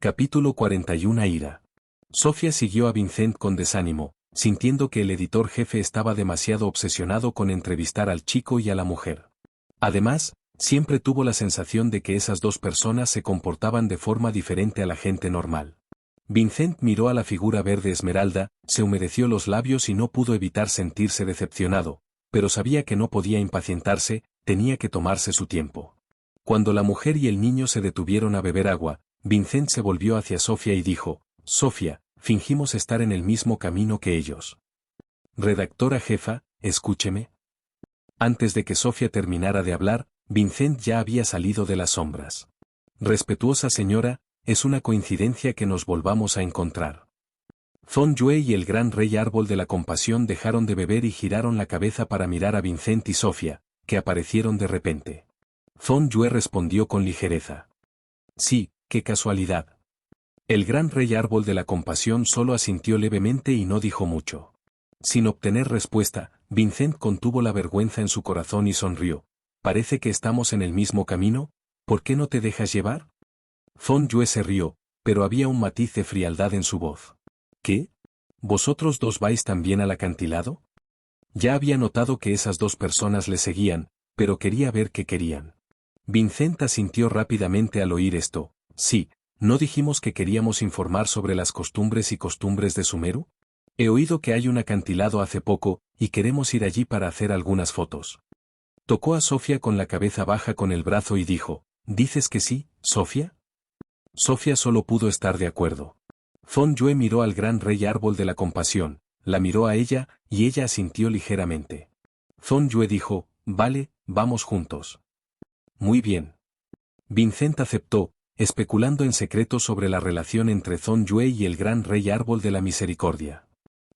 Capítulo 41. Ira. Sofía siguió a Vincent con desánimo, sintiendo que el editor jefe estaba demasiado obsesionado con entrevistar al chico y a la mujer. Además, siempre tuvo la sensación de que esas dos personas se comportaban de forma diferente a la gente normal. Vincent miró a la figura verde esmeralda, se humedeció los labios y no pudo evitar sentirse decepcionado, pero sabía que no podía impacientarse, tenía que tomarse su tiempo. Cuando la mujer y el niño se detuvieron a beber agua, Vincent se volvió hacia Sofía y dijo: «Sofía, fingimos estar en el mismo camino que ellos». «Redactora jefa, escúcheme». Antes de que Sofía terminara de hablar, Vincent ya había salido de las sombras. «Respetuosa señora, es una coincidencia que nos volvamos a encontrar». Zhong Yue y el gran rey árbol de la compasión dejaron de beber y giraron la cabeza para mirar a Vincent y Sofía, que aparecieron de repente. Zhong Yue respondió con ligereza: «Sí, qué casualidad». El gran rey árbol de la compasión solo asintió levemente y no dijo mucho. Sin obtener respuesta, Vincent contuvo la vergüenza en su corazón y sonrió. «Parece que estamos en el mismo camino, ¿por qué no te dejas llevar?». Zhong Yue se rió, pero había un matiz de frialdad en su voz. «¿Qué? ¿Vosotros dos vais también al acantilado?». Ya había notado que esas dos personas le seguían, pero quería ver qué querían. Vincent asintió rápidamente al oír esto. «Sí, ¿no dijimos que queríamos informar sobre las costumbres y costumbres de Sumeru? He oído que hay un acantilado hace poco, y queremos ir allí para hacer algunas fotos». Tocó a Sofía con la cabeza baja con el brazo y dijo: «¿Dices que sí, Sofía?». Sofía solo pudo estar de acuerdo. Zhong Yue miró al gran rey árbol de la compasión, la miró a ella, y ella asintió ligeramente. Zhong Yue dijo: «Vale, vamos juntos». «Muy bien». Vincent aceptó, especulando en secreto sobre la relación entre Zhong Yue y el gran rey árbol de la misericordia.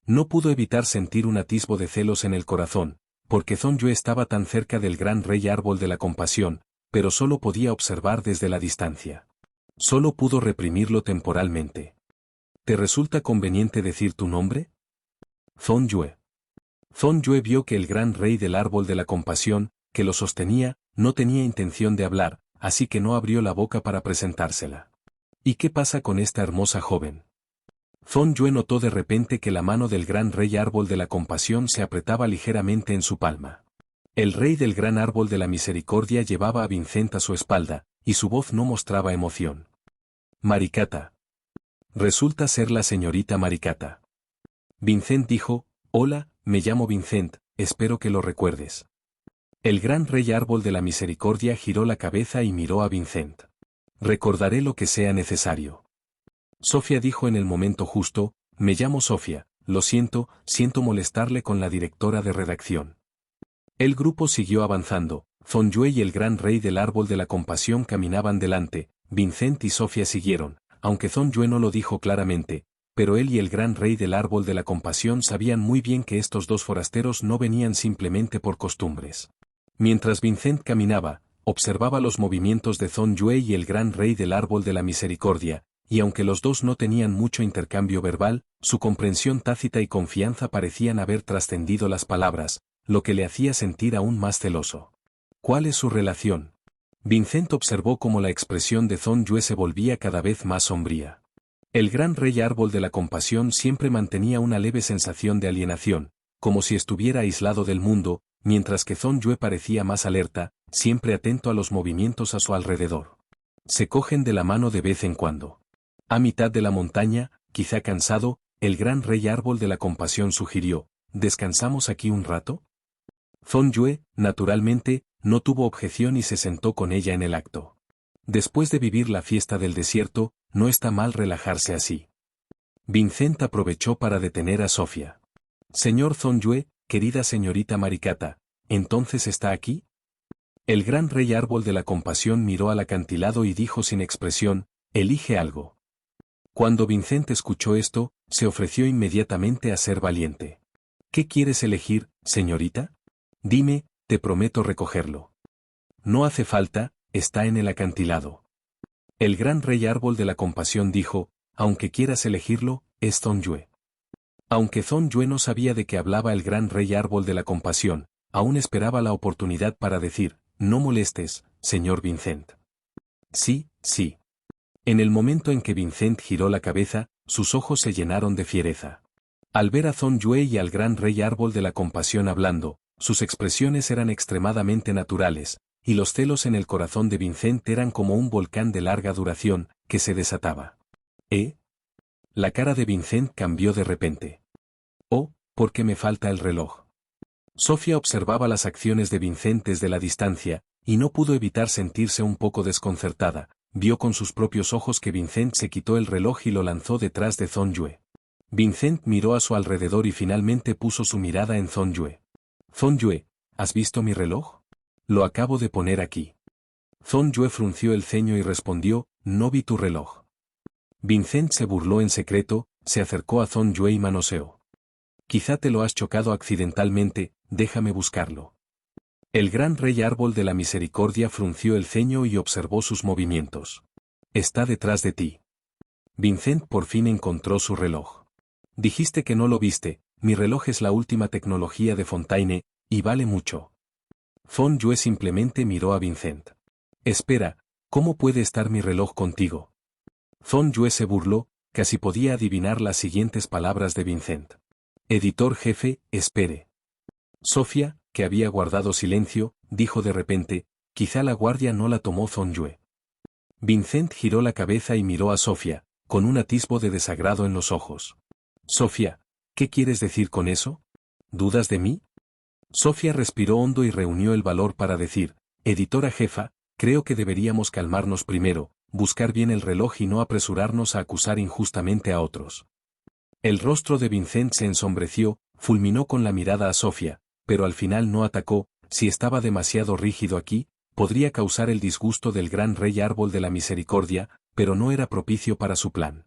No pudo evitar sentir un atisbo de celos en el corazón, porque Zhong Yue estaba tan cerca del gran rey árbol de la compasión, pero solo podía observar desde la distancia. Solo pudo reprimirlo temporalmente. «¿Te resulta conveniente decir tu nombre?». «Zhong Yue». Zhong Yue vio que el gran rey del árbol de la compasión, que lo sostenía, no tenía intención de hablar, así que no abrió la boca para presentársela. «¿Y qué pasa con esta hermosa joven?». Zhong Yue notó de repente que la mano del gran rey árbol de la compasión se apretaba ligeramente en su palma. El rey del gran árbol de la misericordia llevaba a Vincent a su espalda, y su voz no mostraba emoción. «Maricata. Resulta ser la señorita Maricata». Vincent dijo: «Hola, me llamo Vincent, espero que lo recuerdes». El gran rey árbol de la misericordia giró la cabeza y miró a Vincent. «Recordaré lo que sea necesario». Sofía dijo en el momento justo: «Me llamo Sofía, lo siento, siento molestarle con la directora de redacción». El grupo siguió avanzando, Zhong Yue y el gran rey del árbol de la compasión caminaban delante, Vincent y Sofía siguieron, aunque Zhong Yue no lo dijo claramente, pero él y el gran rey del árbol de la compasión sabían muy bien que estos dos forasteros no venían simplemente por costumbres. Mientras Vincent caminaba, observaba los movimientos de Zhong Yue y el gran rey del árbol de la misericordia, y aunque los dos no tenían mucho intercambio verbal, su comprensión tácita y confianza parecían haber trascendido las palabras, lo que le hacía sentir aún más celoso. ¿Cuál es su relación? Vincent observó cómo la expresión de Zhong Yue se volvía cada vez más sombría. El gran rey árbol de la compasión siempre mantenía una leve sensación de alienación, como si estuviera aislado del mundo, mientras que Zhong Yue parecía más alerta, siempre atento a los movimientos a su alrededor. Se cogen de la mano de vez en cuando. A mitad de la montaña, quizá cansado, el gran rey árbol de la compasión sugirió: «¿Descansamos aquí un rato?». Zhong Yue, naturalmente, no tuvo objeción y se sentó con ella en el acto. Después de vivir la fiesta del desierto, no está mal relajarse así. Vincent aprovechó para detener a Sofía. «Señor Zhong Yue, querida señorita Maricata, ¿entonces está aquí?». El gran rey árbol de la compasión miró al acantilado y dijo sin expresión: «Elige algo». Cuando Vincent escuchó esto, se ofreció inmediatamente a ser valiente. «¿Qué quieres elegir, señorita? Dime, te prometo recogerlo». «No hace falta, está en el acantilado». El gran rey árbol de la compasión dijo: «Aunque quieras elegirlo, es Zhong Yue». Aunque Zhong Yue no sabía de qué hablaba el gran rey árbol de la compasión, aún esperaba la oportunidad para decir: «No molestes, señor Vincent». «Sí, sí». En el momento en que Vincent giró la cabeza, sus ojos se llenaron de fiereza. Al ver a Zhong Yue y al gran rey árbol de la compasión hablando, sus expresiones eran extremadamente naturales, y los celos en el corazón de Vincent eran como un volcán de larga duración, que se desataba. La cara de Vincent cambió de repente. Oh, ¿por qué me falta el reloj? Sofía observaba las acciones de Vincent desde la distancia, y no pudo evitar sentirse un poco desconcertada. Vio con sus propios ojos que Vincent se quitó el reloj y lo lanzó detrás de Zhong Yue. Vincent miró a su alrededor y finalmente puso su mirada en Zhong Yue. Zhong Yue, ¿has visto mi reloj? Lo acabo de poner aquí. Zhong Yue frunció el ceño y respondió, no vi tu reloj. Vincent se burló en secreto, se acercó a Zhong Yue y manoseó. Quizá te lo has chocado accidentalmente, déjame buscarlo. El gran rey árbol de la misericordia frunció el ceño y observó sus movimientos. Está detrás de ti. Vincent por fin encontró su reloj. Dijiste que no lo viste, mi reloj es la última tecnología de Fontaine, y vale mucho. Zhong Yue simplemente miró a Vincent. Espera, ¿cómo puede estar mi reloj contigo? Zhong Yue se burló, casi podía adivinar las siguientes palabras de Vincent. Editor jefe, espere. Sofía, que había guardado silencio, dijo de repente, quizá la guardia no la tomó Zhong Yue. Vincent giró la cabeza y miró a Sofía, con un atisbo de desagrado en los ojos. Sofía, ¿qué quieres decir con eso? ¿Dudas de mí? Sofía respiró hondo y reunió el valor para decir, editora jefa, creo que deberíamos calmarnos primero, buscar bien el reloj y no apresurarnos a acusar injustamente a otros. El rostro de Vincent se ensombreció, fulminó con la mirada a Sofía, pero al final no atacó. Si estaba demasiado rígido aquí, podría causar el disgusto del gran rey árbol de la misericordia, pero no era propicio para su plan.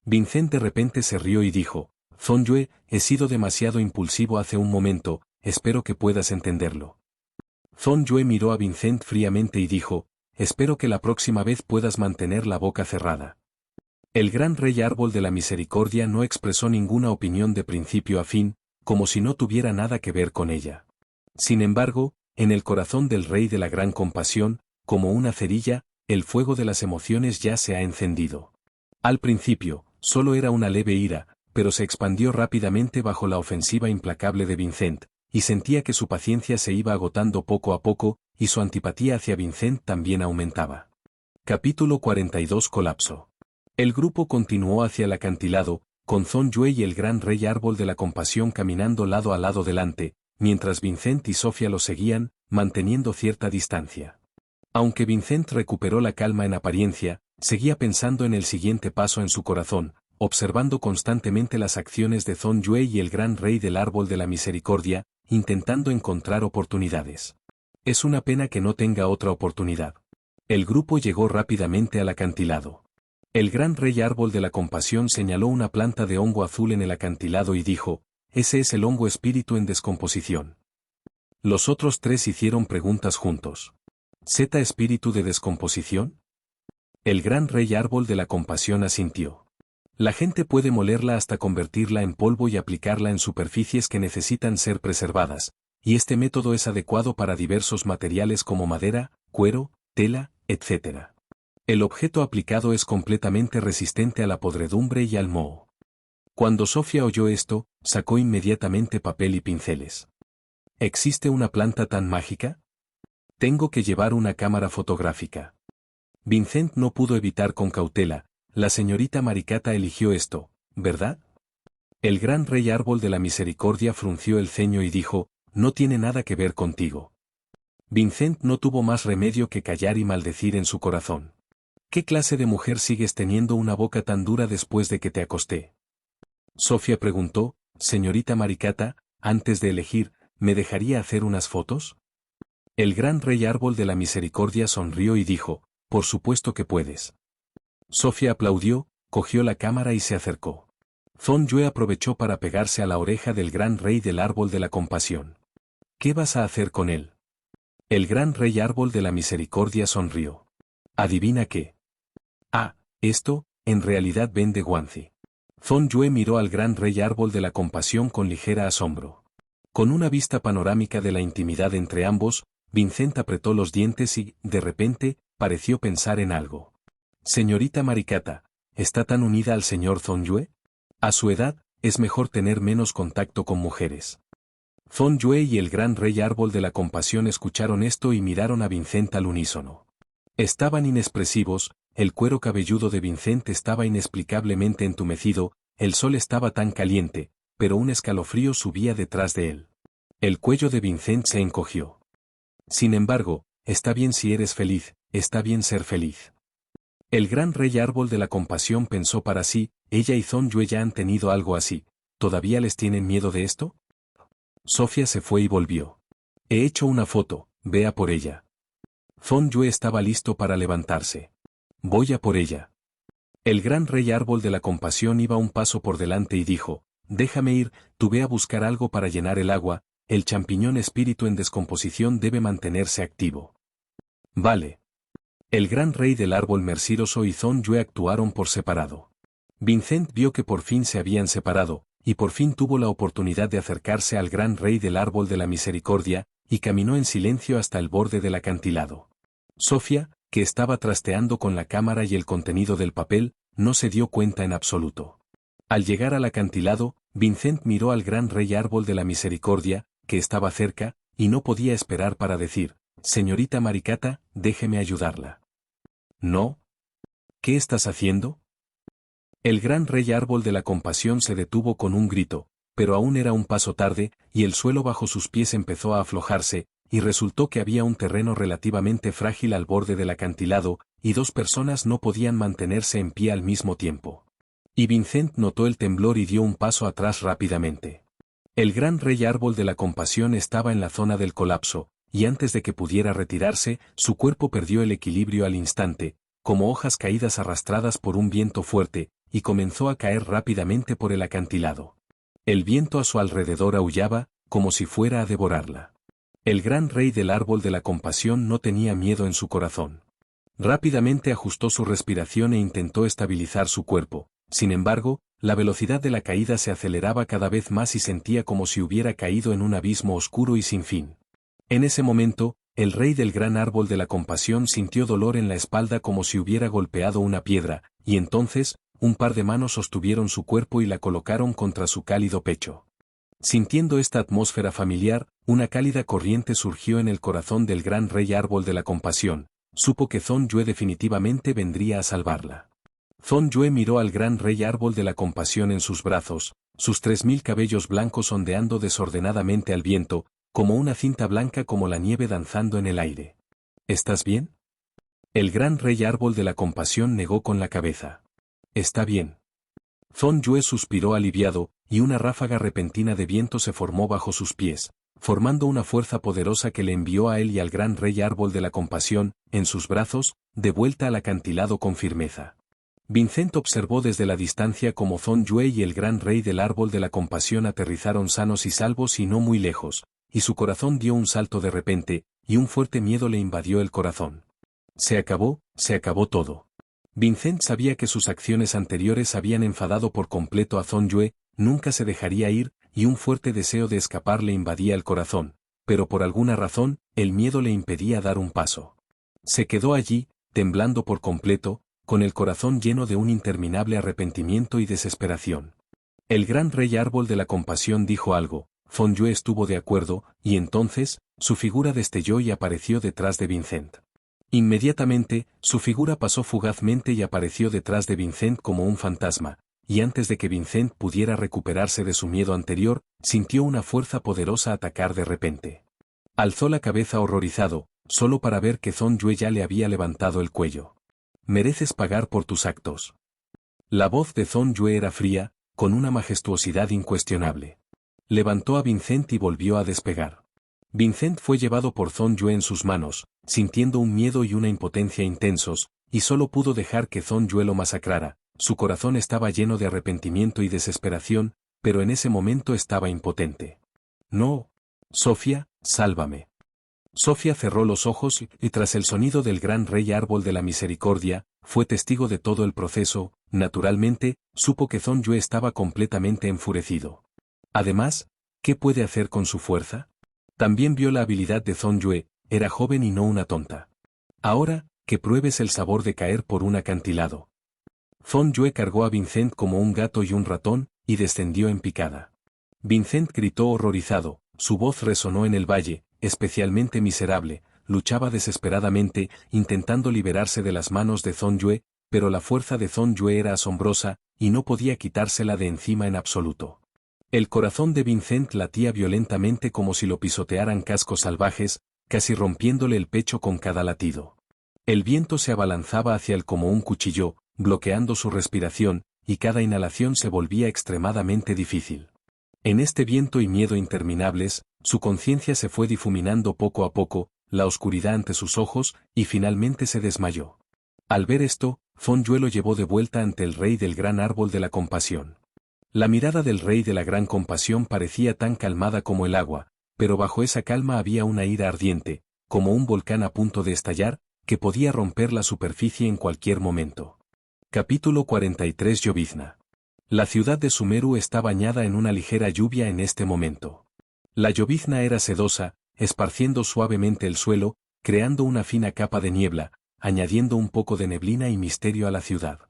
Vincent de repente se rió y dijo, Zhong Yue, he sido demasiado impulsivo hace un momento, espero que puedas entenderlo. Zhong Yue miró a Vincent fríamente y dijo, espero que la próxima vez puedas mantener la boca cerrada. El gran rey árbol de la misericordia no expresó ninguna opinión de principio a fin, como si no tuviera nada que ver con ella. Sin embargo, en el corazón del rey de la gran compasión, como una cerilla, el fuego de las emociones ya se ha encendido. Al principio, solo era una leve ira, pero se expandió rápidamente bajo la ofensiva implacable de Vincent, y sentía que su paciencia se iba agotando poco a poco, y su antipatía hacia Vincent también aumentaba. Capítulo 42 Colapso. El grupo continuó hacia el acantilado, con Zhong Yue y el gran rey árbol de la compasión caminando lado a lado delante, mientras Vincent y Sofía lo seguían, manteniendo cierta distancia. Aunque Vincent recuperó la calma en apariencia, seguía pensando en el siguiente paso en su corazón, observando constantemente las acciones de Zhong Yue y el gran rey del árbol de la misericordia, intentando encontrar oportunidades. Es una pena que no tenga otra oportunidad. El grupo llegó rápidamente al acantilado. El gran rey árbol de la compasión señaló una planta de hongo azul en el acantilado y dijo, ese es el hongo espíritu en descomposición. Los otros tres hicieron preguntas juntos. ¿Z espíritu de descomposición? El gran rey árbol de la compasión asintió. La gente puede molerla hasta convertirla en polvo y aplicarla en superficies que necesitan ser preservadas, y este método es adecuado para diversos materiales como madera, cuero, tela, etc. El objeto aplicado es completamente resistente a la podredumbre y al moho. Cuando Sofía oyó esto, sacó inmediatamente papel y pinceles. ¿Existe una planta tan mágica? Tengo que llevar una cámara fotográfica. Vincent no pudo evitar con cautela, la señorita Maricata eligió esto, ¿verdad? El gran rey árbol de la misericordia frunció el ceño y dijo, no tiene nada que ver contigo. Vincent no tuvo más remedio que callar y maldecir en su corazón. ¿Qué clase de mujer sigues teniendo una boca tan dura después de que te acosté? Sofía preguntó, señorita Maricata, antes de elegir, ¿me dejaría hacer unas fotos? El gran rey árbol de la misericordia sonrió y dijo, por supuesto que puedes. Sofía aplaudió, cogió la cámara y se acercó. Zhong Yue aprovechó para pegarse a la oreja del gran rey del árbol de la compasión. ¿Qué vas a hacer con él? El gran rey árbol de la misericordia sonrió. ¿Adivina qué? Ah, esto, en realidad vende guanci. Zhong Yue miró al gran rey árbol de la compasión con ligera asombro. Con una vista panorámica de la intimidad entre ambos, Vincent apretó los dientes y, de repente, pareció pensar en algo. Señorita Maricata, ¿está tan unida al señor Zhongyue? A su edad, es mejor tener menos contacto con mujeres. Zhongyue y el gran rey árbol de la compasión escucharon esto y miraron a Vincent al unísono. Estaban inexpresivos, el cuero cabelludo de Vincent estaba inexplicablemente entumecido, el sol estaba tan caliente, pero un escalofrío subía detrás de él. El cuello de Vincent se encogió. Sin embargo, está bien si eres feliz, está bien ser feliz. El gran rey árbol de la compasión pensó para sí, ella y Zhongyue ya han tenido algo así, ¿todavía les tienen miedo de esto? Sofía se fue y volvió. He hecho una foto, vea por ella. Zhongyue estaba listo para levantarse. Voy a por ella. El gran rey árbol de la compasión iba un paso por delante y dijo, déjame ir, tú ve a buscar algo para llenar el agua, el champiñón espíritu en descomposición debe mantenerse activo. Vale. El gran rey del árbol merciroso y Zhongyue actuaron por separado. Vincent vio que por fin se habían separado, y por fin tuvo la oportunidad de acercarse al gran rey del árbol de la misericordia, y caminó en silencio hasta el borde del acantilado. Sofía, que estaba trasteando con la cámara y el contenido del papel, no se dio cuenta en absoluto. Al llegar al acantilado, Vincent miró al gran rey árbol de la misericordia, que estaba cerca, y no podía esperar para decir, señorita Maricata, déjeme ayudarla. ¿No? ¿Qué estás haciendo? El gran rey árbol de la compasión se detuvo con un grito, pero aún era un paso tarde, y el suelo bajo sus pies empezó a aflojarse, y resultó que había un terreno relativamente frágil al borde del acantilado, y dos personas no podían mantenerse en pie al mismo tiempo. Y Vincent notó el temblor y dio un paso atrás rápidamente. El gran rey árbol de la compasión estaba en la zona del colapso, y antes de que pudiera retirarse, su cuerpo perdió el equilibrio al instante, como hojas caídas arrastradas por un viento fuerte, y comenzó a caer rápidamente por el acantilado. El viento a su alrededor aullaba, como si fuera a devorarla. El gran rey del árbol de la compasión no tenía miedo en su corazón. Rápidamente ajustó su respiración e intentó estabilizar su cuerpo. Sin embargo, la velocidad de la caída se aceleraba cada vez más y sentía como si hubiera caído en un abismo oscuro y sin fin. En ese momento, el rey del gran árbol de la compasión sintió dolor en la espalda como si hubiera golpeado una piedra, y entonces, un par de manos sostuvieron su cuerpo y la colocaron contra su cálido pecho. Sintiendo esta atmósfera familiar, una cálida corriente surgió en el corazón del gran rey árbol de la compasión. Supo que Zhongyue definitivamente vendría a salvarla. Zhongyue miró al gran rey árbol de la compasión en sus brazos, sus 3000 cabellos blancos ondeando desordenadamente al viento, como una cinta blanca como la nieve danzando en el aire. ¿Estás bien? El gran rey árbol de la compasión negó con la cabeza. Está bien. Zhongyue suspiró aliviado, y una ráfaga repentina de viento se formó bajo sus pies, formando una fuerza poderosa que le envió a él y al gran rey árbol de la compasión, en sus brazos, de vuelta al acantilado con firmeza. Vincent observó desde la distancia cómo Zhongyue y el gran rey del árbol de la compasión aterrizaron sanos y salvos y no muy lejos, y su corazón dio un salto de repente, y un fuerte miedo le invadió el corazón. Se acabó todo. Vincent sabía que sus acciones anteriores habían enfadado por completo a Zhongyue, nunca se dejaría ir, y un fuerte deseo de escapar le invadía el corazón, pero por alguna razón, el miedo le impedía dar un paso. Se quedó allí, temblando por completo, con el corazón lleno de un interminable arrepentimiento y desesperación. El gran rey árbol de la compasión dijo algo, Zhongyue estuvo de acuerdo, y entonces, su figura destelló y apareció detrás de Vincent. Inmediatamente, su figura pasó fugazmente y apareció detrás de Vincent como un fantasma, y antes de que Vincent pudiera recuperarse de su miedo anterior, sintió una fuerza poderosa atacar de repente. Alzó la cabeza horrorizado, solo para ver que Zhongyue ya le había levantado el cuello. Mereces pagar por tus actos. La voz de Zhongyue era fría, con una majestuosidad incuestionable. Levantó a Vincent y volvió a despegar. Vincent fue llevado por Zhongyue en sus manos, sintiendo un miedo y una impotencia intensos, y solo pudo dejar que Zhongyue lo masacrara. Su corazón estaba lleno de arrepentimiento y desesperación, pero en ese momento estaba impotente. No. Sofía, sálvame. Sofía cerró los ojos y tras el sonido del gran rey árbol de la misericordia, fue testigo de todo el proceso. Naturalmente, supo que Zhongyue estaba completamente enfurecido. Además, ¿qué puede hacer con su fuerza? También vio la habilidad de Zhongyue, era joven y no una tonta. Ahora, que pruebes el sabor de caer por un acantilado. Zhong Yue cargó a Vincent como un gato y un ratón, y descendió en picada. Vincent gritó horrorizado, su voz resonó en el valle, especialmente miserable, luchaba desesperadamente, intentando liberarse de las manos de Zhong Yue, pero la fuerza de Zhong Yue era asombrosa, y no podía quitársela de encima en absoluto. El corazón de Vincent latía violentamente como si lo pisotearan cascos salvajes, casi rompiéndole el pecho con cada latido. El viento se abalanzaba hacia él como un cuchillo, bloqueando su respiración, y cada inhalación se volvía extremadamente difícil. En este viento y miedo interminables, su conciencia se fue difuminando poco a poco, la oscuridad ante sus ojos, y finalmente se desmayó. Al ver esto, Zhong Yue lo llevó de vuelta ante el rey del gran árbol de la compasión. La mirada del rey de la gran compasión parecía tan calmada como el agua, pero bajo esa calma había una ira ardiente, como un volcán a punto de estallar, que podía romper la superficie en cualquier momento. Capítulo 43 Llovizna. La ciudad de Sumeru está bañada en una ligera lluvia en este momento. La llovizna era sedosa, esparciendo suavemente el suelo, creando una fina capa de niebla, añadiendo un poco de neblina y misterio a la ciudad.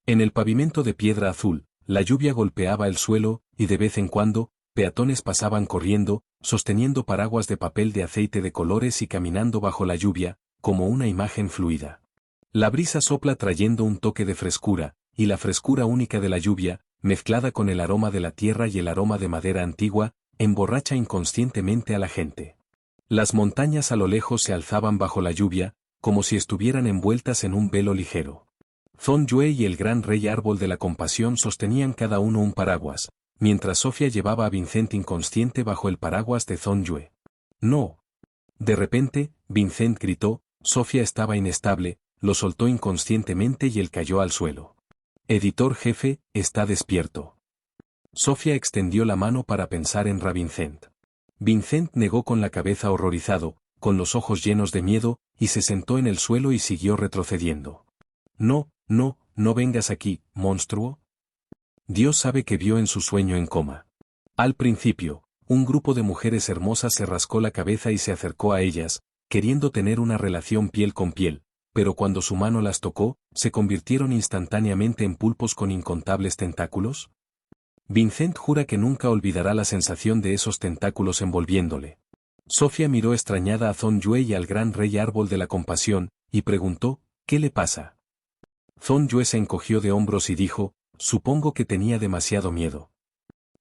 En el pavimento de piedra azul, la lluvia golpeaba el suelo, y de vez en cuando, peatones pasaban corriendo, sosteniendo paraguas de papel de aceite de colores y caminando bajo la lluvia, como una imagen fluida. La brisa sopla trayendo un toque de frescura, y la frescura única de la lluvia, mezclada con el aroma de la tierra y el aroma de madera antigua, emborracha inconscientemente a la gente. Las montañas a lo lejos se alzaban bajo la lluvia, como si estuvieran envueltas en un velo ligero. Zhong Yue y el gran rey árbol de la compasión sostenían cada uno un paraguas, mientras Sofía llevaba a Vincent inconsciente bajo el paraguas de Zhong Yue. ¡No! De repente, Vincent gritó, Sofía estaba inestable, lo soltó inconscientemente y él cayó al suelo. Editor jefe, está despierto. Sofía extendió la mano para pensar en Vincent. Vincent negó con la cabeza horrorizado, con los ojos llenos de miedo, y se sentó en el suelo y siguió retrocediendo. No, no, no vengas aquí, monstruo. Dios sabe que vio en su sueño en coma. Al principio, un grupo de mujeres hermosas se rascó la cabeza y se acercó a ellas, queriendo tener una relación piel con piel, pero cuando su mano las tocó, se convirtieron instantáneamente en pulpos con incontables tentáculos. Vincent jura que nunca olvidará la sensación de esos tentáculos envolviéndole. Sofía miró extrañada a Zhong Yue y al gran rey árbol de la compasión, y preguntó, ¿qué le pasa? Zhong Yue se encogió de hombros y dijo, supongo que tenía demasiado miedo.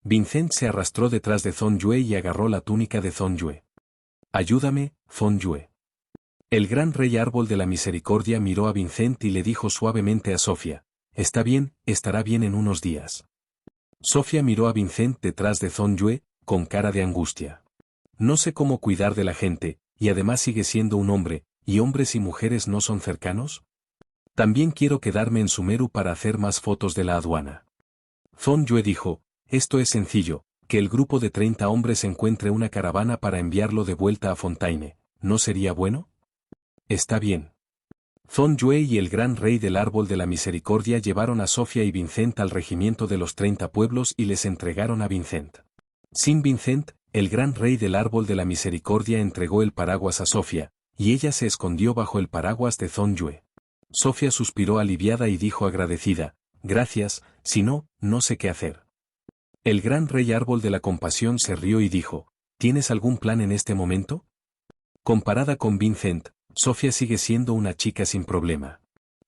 Vincent se arrastró detrás de Zhong Yue y agarró la túnica de Zhong Yue. Ayúdame, Zhong Yue. El gran rey árbol de la misericordia miró a Vincent y le dijo suavemente a Sofía, está bien, estará bien en unos días. Sofía miró a Vincent detrás de Zhong Yue, con cara de angustia. No sé cómo cuidar de la gente, y además sigue siendo un hombre, ¿y hombres y mujeres no son cercanos? También quiero quedarme en Sumeru para hacer más fotos de la aduana. Zhong Yue dijo, esto es sencillo, que el grupo de 30 hombres encuentre una caravana para enviarlo de vuelta a Fontaine, ¿no sería bueno? Está bien. Zhong Yue y el gran rey del árbol de la misericordia llevaron a Sofía y Vincent al regimiento de los 30 pueblos y les entregaron a Vincent. Sin Vincent, el gran rey del árbol de la misericordia entregó el paraguas a Sofía, y ella se escondió bajo el paraguas de Zhong Yue. Sofía suspiró aliviada y dijo agradecida, gracias, si no, no sé qué hacer. El gran rey árbol de la compasión se rió y dijo, ¿tienes algún plan en este momento? Comparada con Vincent, Sofía sigue siendo una chica sin problema.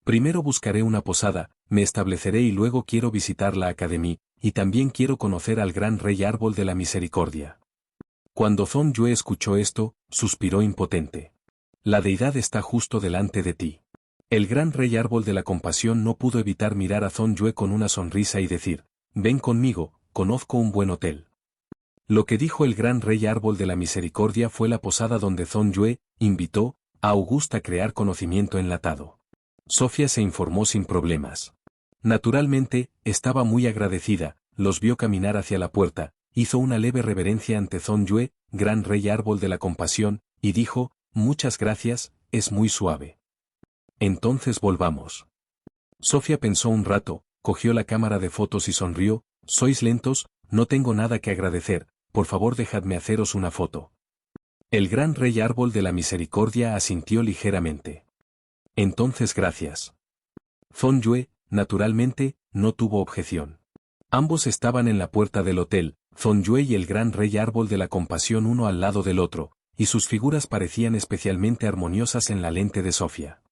Primero buscaré una posada, me estableceré y luego quiero visitar la academia, y también quiero conocer al gran rey árbol de la misericordia. Cuando Zhong Yue escuchó esto, suspiró impotente. La deidad está justo delante de ti. El gran rey árbol de la compasión no pudo evitar mirar a Zhong Yue con una sonrisa y decir, ven conmigo, conozco un buen hotel. Lo que dijo el gran rey árbol de la misericordia fue la posada donde Zhong Yue invitó a Augusta a crear conocimiento enlatado. Sofía se informó sin problemas. Naturalmente, estaba muy agradecida, los vio caminar hacia la puerta, hizo una leve reverencia ante Zhong Yue, gran rey árbol de la compasión, y dijo, muchas gracias, es muy suave. Entonces volvamos. Sofía pensó un rato, cogió la cámara de fotos y sonrió, sois lentos, no tengo nada que agradecer, por favor dejadme haceros una foto. El gran rey árbol de la misericordia asintió ligeramente. Entonces gracias. Zhong Yue, naturalmente, no tuvo objeción. Ambos estaban en la puerta del hotel, Zhong Yue y el gran rey árbol de la compasión uno al lado del otro, y sus figuras parecían especialmente armoniosas en la lente de Sofía.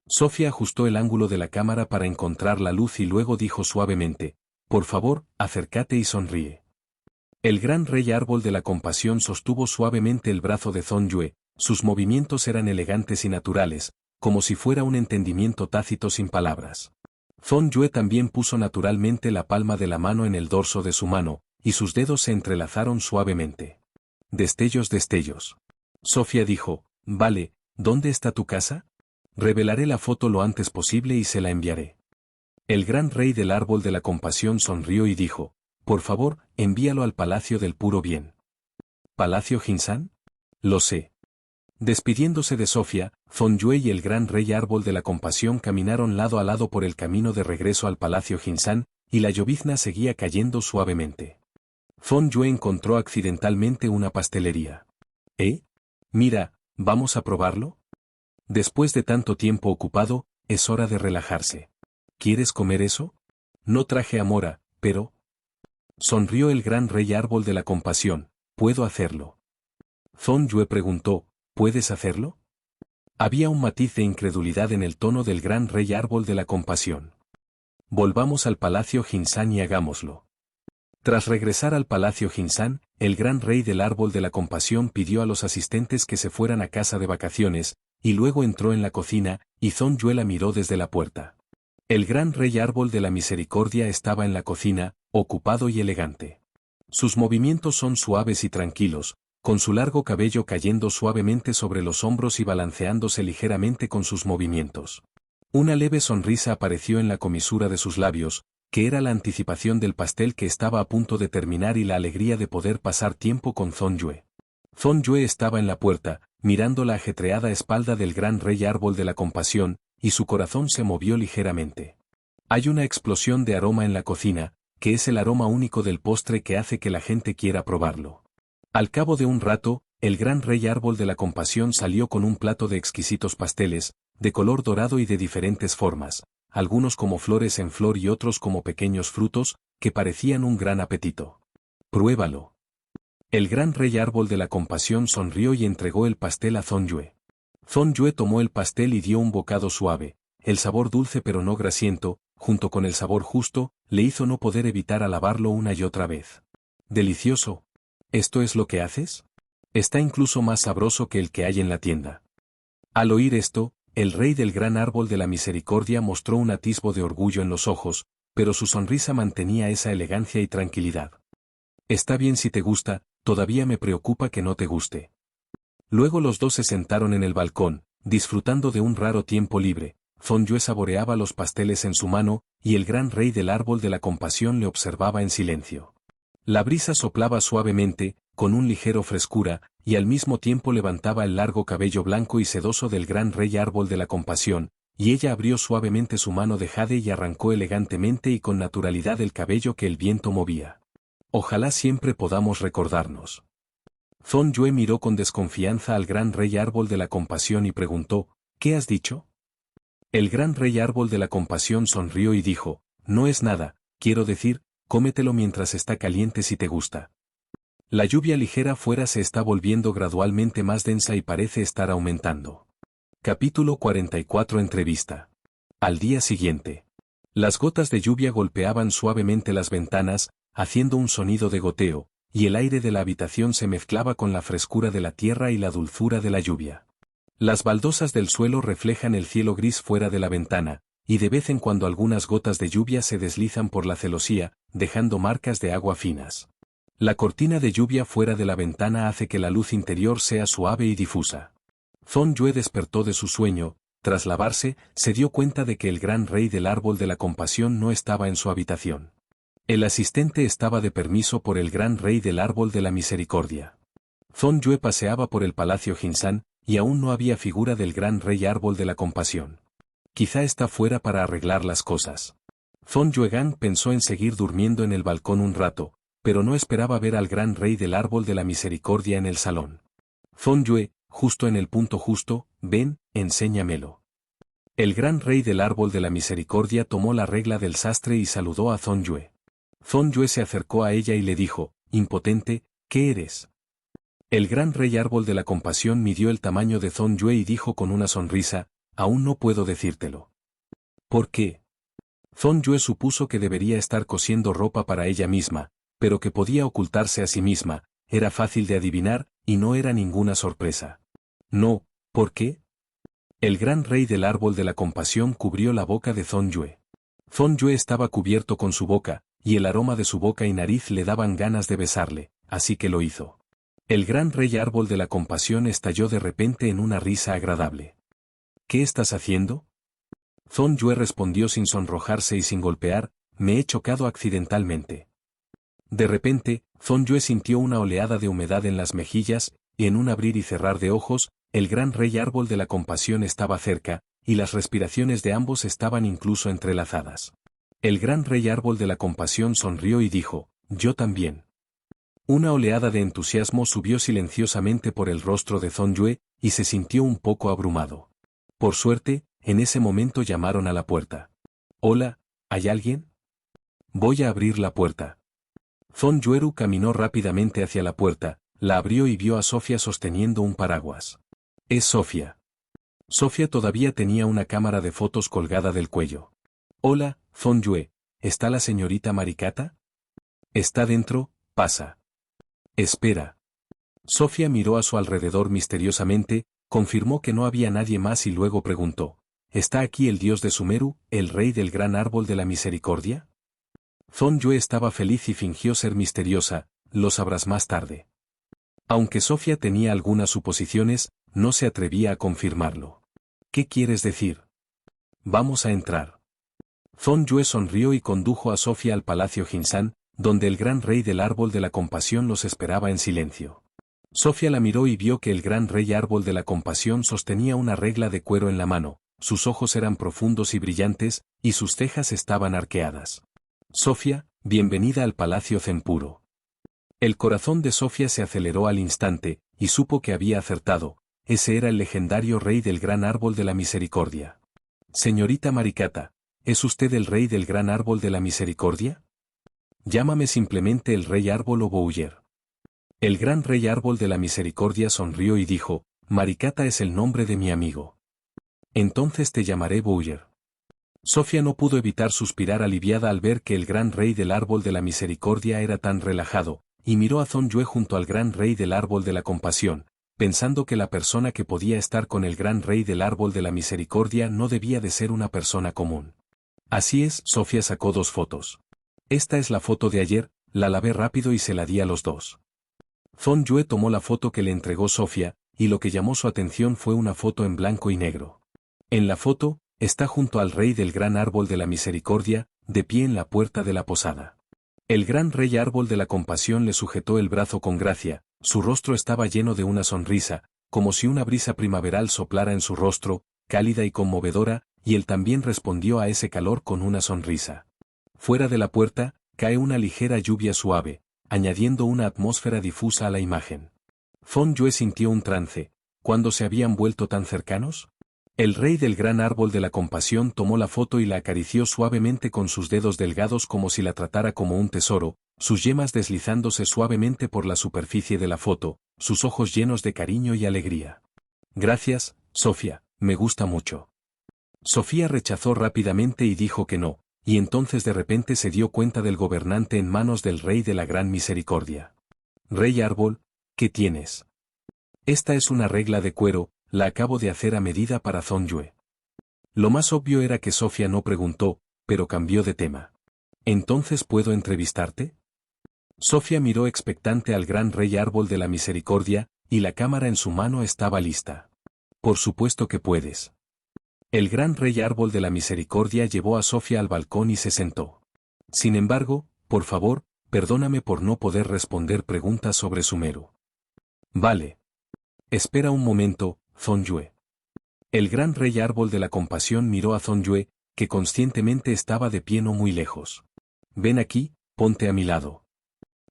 Sofía ajustó el ángulo de la cámara para encontrar la luz y luego dijo suavemente, por favor, acércate y sonríe. El gran rey árbol de la compasión sostuvo suavemente el brazo de Zhong Yue, sus movimientos eran elegantes y naturales, como si fuera un entendimiento tácito sin palabras. Zhong Yue también puso naturalmente la palma de la mano en el dorso de su mano, y sus dedos se entrelazaron suavemente. Destellos, destellos. Sofía dijo, vale, ¿dónde está tu casa? Revelaré la foto lo antes posible y se la enviaré. El gran rey del árbol de la compasión sonrió y dijo, por favor, envíalo al Palacio del Puro Bien. ¿Palacio Jinsan? Lo sé. Despidiéndose de Sofía, Zhong Yue y el gran rey árbol de la compasión caminaron lado a lado por el camino de regreso al Palacio Jinsan, y la llovizna seguía cayendo suavemente. Zhong Yue encontró accidentalmente una pastelería. Mira, ¿vamos a probarlo? Después de tanto tiempo ocupado, es hora de relajarse. ¿Quieres comer eso? No traje a Mora, pero... Sonrió el gran rey árbol de la compasión, ¿puedo hacerlo? Zhong Yue preguntó, ¿puedes hacerlo? Había un matiz de incredulidad en el tono del gran rey árbol de la compasión. Volvamos al Palacio Jinsan y hagámoslo. Tras regresar al Palacio Jinsan, el gran rey del árbol de la compasión pidió a los asistentes que se fueran a casa de vacaciones, y luego entró en la cocina, y Zhong Yue la miró desde la puerta. El gran rey árbol de la misericordia estaba en la cocina, ocupado y elegante. Sus movimientos son suaves y tranquilos, con su largo cabello cayendo suavemente sobre los hombros y balanceándose ligeramente con sus movimientos. Una leve sonrisa apareció en la comisura de sus labios, que era la anticipación del pastel que estaba a punto de terminar y la alegría de poder pasar tiempo con Zhong Yue. Zhong Yue estaba en la puerta, mirando la ajetreada espalda del gran rey árbol de la compasión, y su corazón se movió ligeramente. Hay una explosión de aroma en la cocina, que es el aroma único del postre que hace que la gente quiera probarlo. Al cabo de un rato, el gran rey árbol de la compasión salió con un plato de exquisitos pasteles, de color dorado y de diferentes formas, algunos como flores en flor y otros como pequeños frutos, que parecían un gran apetito. Pruébalo. El gran rey árbol de la compasión sonrió y entregó el pastel a Zhong Yue. Zhong Yue tomó el pastel y dio un bocado suave, el sabor dulce pero no grasiento, junto con el sabor justo, le hizo no poder evitar alabarlo una y otra vez. Delicioso. ¿Esto es lo que haces? Está incluso más sabroso que el que hay en la tienda. Al oír esto, el rey del gran árbol de la misericordia mostró un atisbo de orgullo en los ojos, pero su sonrisa mantenía esa elegancia y tranquilidad. Está bien si te gusta, todavía me preocupa que no te guste. Luego los dos se sentaron en el balcón, disfrutando de un raro tiempo libre. Zhong Yue saboreaba los pasteles en su mano, y el gran rey del árbol de la compasión le observaba en silencio. La brisa soplaba suavemente, con un ligero frescura, y al mismo tiempo levantaba el largo cabello blanco y sedoso del gran rey árbol de la compasión, y ella abrió suavemente su mano de jade y arrancó elegantemente y con naturalidad el cabello que el viento movía. Ojalá siempre podamos recordarnos. Zhong Yue miró con desconfianza al gran rey árbol de la compasión y preguntó, ¿qué has dicho? El gran rey árbol de la compasión sonrió y dijo, no es nada, quiero decir, cómetelo mientras está caliente si te gusta. La lluvia ligera fuera se está volviendo gradualmente más densa y parece estar aumentando. Capítulo 44 Entrevista. Al día siguiente. Las gotas de lluvia golpeaban suavemente las ventanas, haciendo un sonido de goteo, y el aire de la habitación se mezclaba con la frescura de la tierra y la dulzura de la lluvia. Las baldosas del suelo reflejan el cielo gris fuera de la ventana, y de vez en cuando algunas gotas de lluvia se deslizan por la celosía, dejando marcas de agua finas. La cortina de lluvia fuera de la ventana hace que la luz interior sea suave y difusa. Zhong Yue despertó de su sueño, tras lavarse, se dio cuenta de que el gran rey del árbol de la compasión no estaba en su habitación. El asistente estaba de permiso por el gran rey del árbol de la misericordia. Zhong Yue paseaba por el Palacio Jinsan, y aún no había figura del gran rey árbol de la compasión. Quizá está fuera para arreglar las cosas. Zhong Yuegang pensó en seguir durmiendo en el balcón un rato, pero no esperaba ver al gran rey del árbol de la misericordia en el salón. Zhong Yue, justo en el punto justo, ven, enséñamelo. El gran rey del árbol de la misericordia tomó la regla del sastre y saludó a Zhong-yue. Zhong-yue se acercó a ella y le dijo, impotente, ¿qué eres? El gran rey árbol de la compasión midió el tamaño de Zhong-yue y dijo con una sonrisa, aún no puedo decírtelo. ¿Por qué? Zhong-yue supuso que debería estar cosiendo ropa para ella misma, pero que podía ocultarse a sí misma, era fácil de adivinar, y no era ninguna sorpresa. No, ¿por qué? El gran rey del árbol de la compasión cubrió la boca de Zhong-yue. Zhong-yue estaba cubierto con su boca, y el aroma de su boca y nariz le daban ganas de besarle, así que lo hizo. El gran rey árbol de la compasión estalló de repente en una risa agradable. ¿Qué estás haciendo? Zhong-yue respondió sin sonrojarse y sin golpear, me he chocado accidentalmente. De repente, Zhong-yue sintió una oleada de humedad en las mejillas, y en un abrir y cerrar de ojos, el gran rey árbol de la compasión estaba cerca, y las respiraciones de ambos estaban incluso entrelazadas. El gran rey árbol de la compasión sonrió y dijo, yo también. Una oleada de entusiasmo subió silenciosamente por el rostro de Zhong-yue, y se sintió un poco abrumado. Por suerte, en ese momento llamaron a la puerta. Hola, ¿hay alguien? Voy a abrir la puerta. Zhong-yue caminó rápidamente hacia la puerta, la abrió y vio a Sofía sosteniendo un paraguas. Es Sofía. Sofía todavía tenía una cámara de fotos colgada del cuello. Hola, Zhong-yue, ¿está la señorita Maricata? Está dentro, pasa. Espera. Sofía miró a su alrededor misteriosamente, confirmó que no había nadie más y luego preguntó, ¿está aquí el dios de Sumeru, el rey del gran árbol de la misericordia? Zhong-yue estaba feliz y fingió ser misteriosa, lo sabrás más tarde. Aunque Sofía tenía algunas suposiciones, no se atrevía a confirmarlo. ¿Qué quieres decir? Vamos a entrar. Zhong-yue sonrió y condujo a Sofía al palacio Jinsan, donde el gran rey del árbol de la compasión los esperaba en silencio. Sofía la miró y vio que el gran rey árbol de la compasión sostenía una regla de cuero en la mano, sus ojos eran profundos y brillantes, y sus cejas estaban arqueadas. Sofía, bienvenida al palacio Zenpuro. El corazón de Sofía se aceleró al instante, y supo que había acertado, ese era el legendario rey del gran árbol de la misericordia. Señorita Maricata, ¿es usted el rey del gran árbol de la misericordia? Llámame simplemente el rey árbol o Bouyer. El gran rey árbol de la misericordia sonrió y dijo, Maricata es el nombre de mi amigo. Entonces te llamaré Bouyer. Sofía no pudo evitar suspirar aliviada al ver que el gran rey del árbol de la misericordia era tan relajado, y miró a Zhong-yue junto al gran rey del árbol de la compasión, pensando que la persona que podía estar con el gran rey del árbol de la misericordia no debía de ser una persona común. Así es, Sofía sacó 2 fotos. Esta es la foto de ayer, la lavé rápido y se la di a los 2. Zhong-yue tomó la foto que le entregó Sofía, y lo que llamó su atención fue una foto en blanco y negro. En la foto, está junto al rey del gran árbol de la misericordia, de pie en la puerta de la posada. El gran rey árbol de la compasión le sujetó el brazo con gracia, su rostro estaba lleno de una sonrisa, como si una brisa primaveral soplara en su rostro, cálida y conmovedora, y él también respondió a ese calor con una sonrisa. Fuera de la puerta, cae una ligera lluvia suave, añadiendo una atmósfera difusa a la imagen. Zhong-yue sintió un trance, ¿cuándo se habían vuelto tan cercanos? El rey del gran árbol de la compasión tomó la foto y la acarició suavemente con sus dedos delgados como si la tratara como un tesoro, sus yemas deslizándose suavemente por la superficie de la foto, sus ojos llenos de cariño y alegría. Gracias, Sofía, me gusta mucho. Sofía rechazó rápidamente y dijo que no, y entonces de repente se dio cuenta del gobernante en manos del rey de la gran misericordia. Rey árbol, ¿qué tienes? Esta es una regla de cuero, la acabo de hacer a medida para Zhong-yue. Lo más obvio era que Sofía no preguntó, pero cambió de tema. ¿Entonces puedo entrevistarte? Sofía miró expectante al gran rey árbol de la misericordia, y la cámara en su mano estaba lista. Por supuesto que puedes. El gran rey árbol de la misericordia llevó a Sofía al balcón y se sentó. Sin embargo, por favor, perdóname por no poder responder preguntas sobre Sumeru. Vale. Espera un momento, Zhong-yue. El gran rey árbol de la compasión miró a Zhong-yue, que conscientemente estaba de pie no muy lejos. Ven aquí, ponte a mi lado.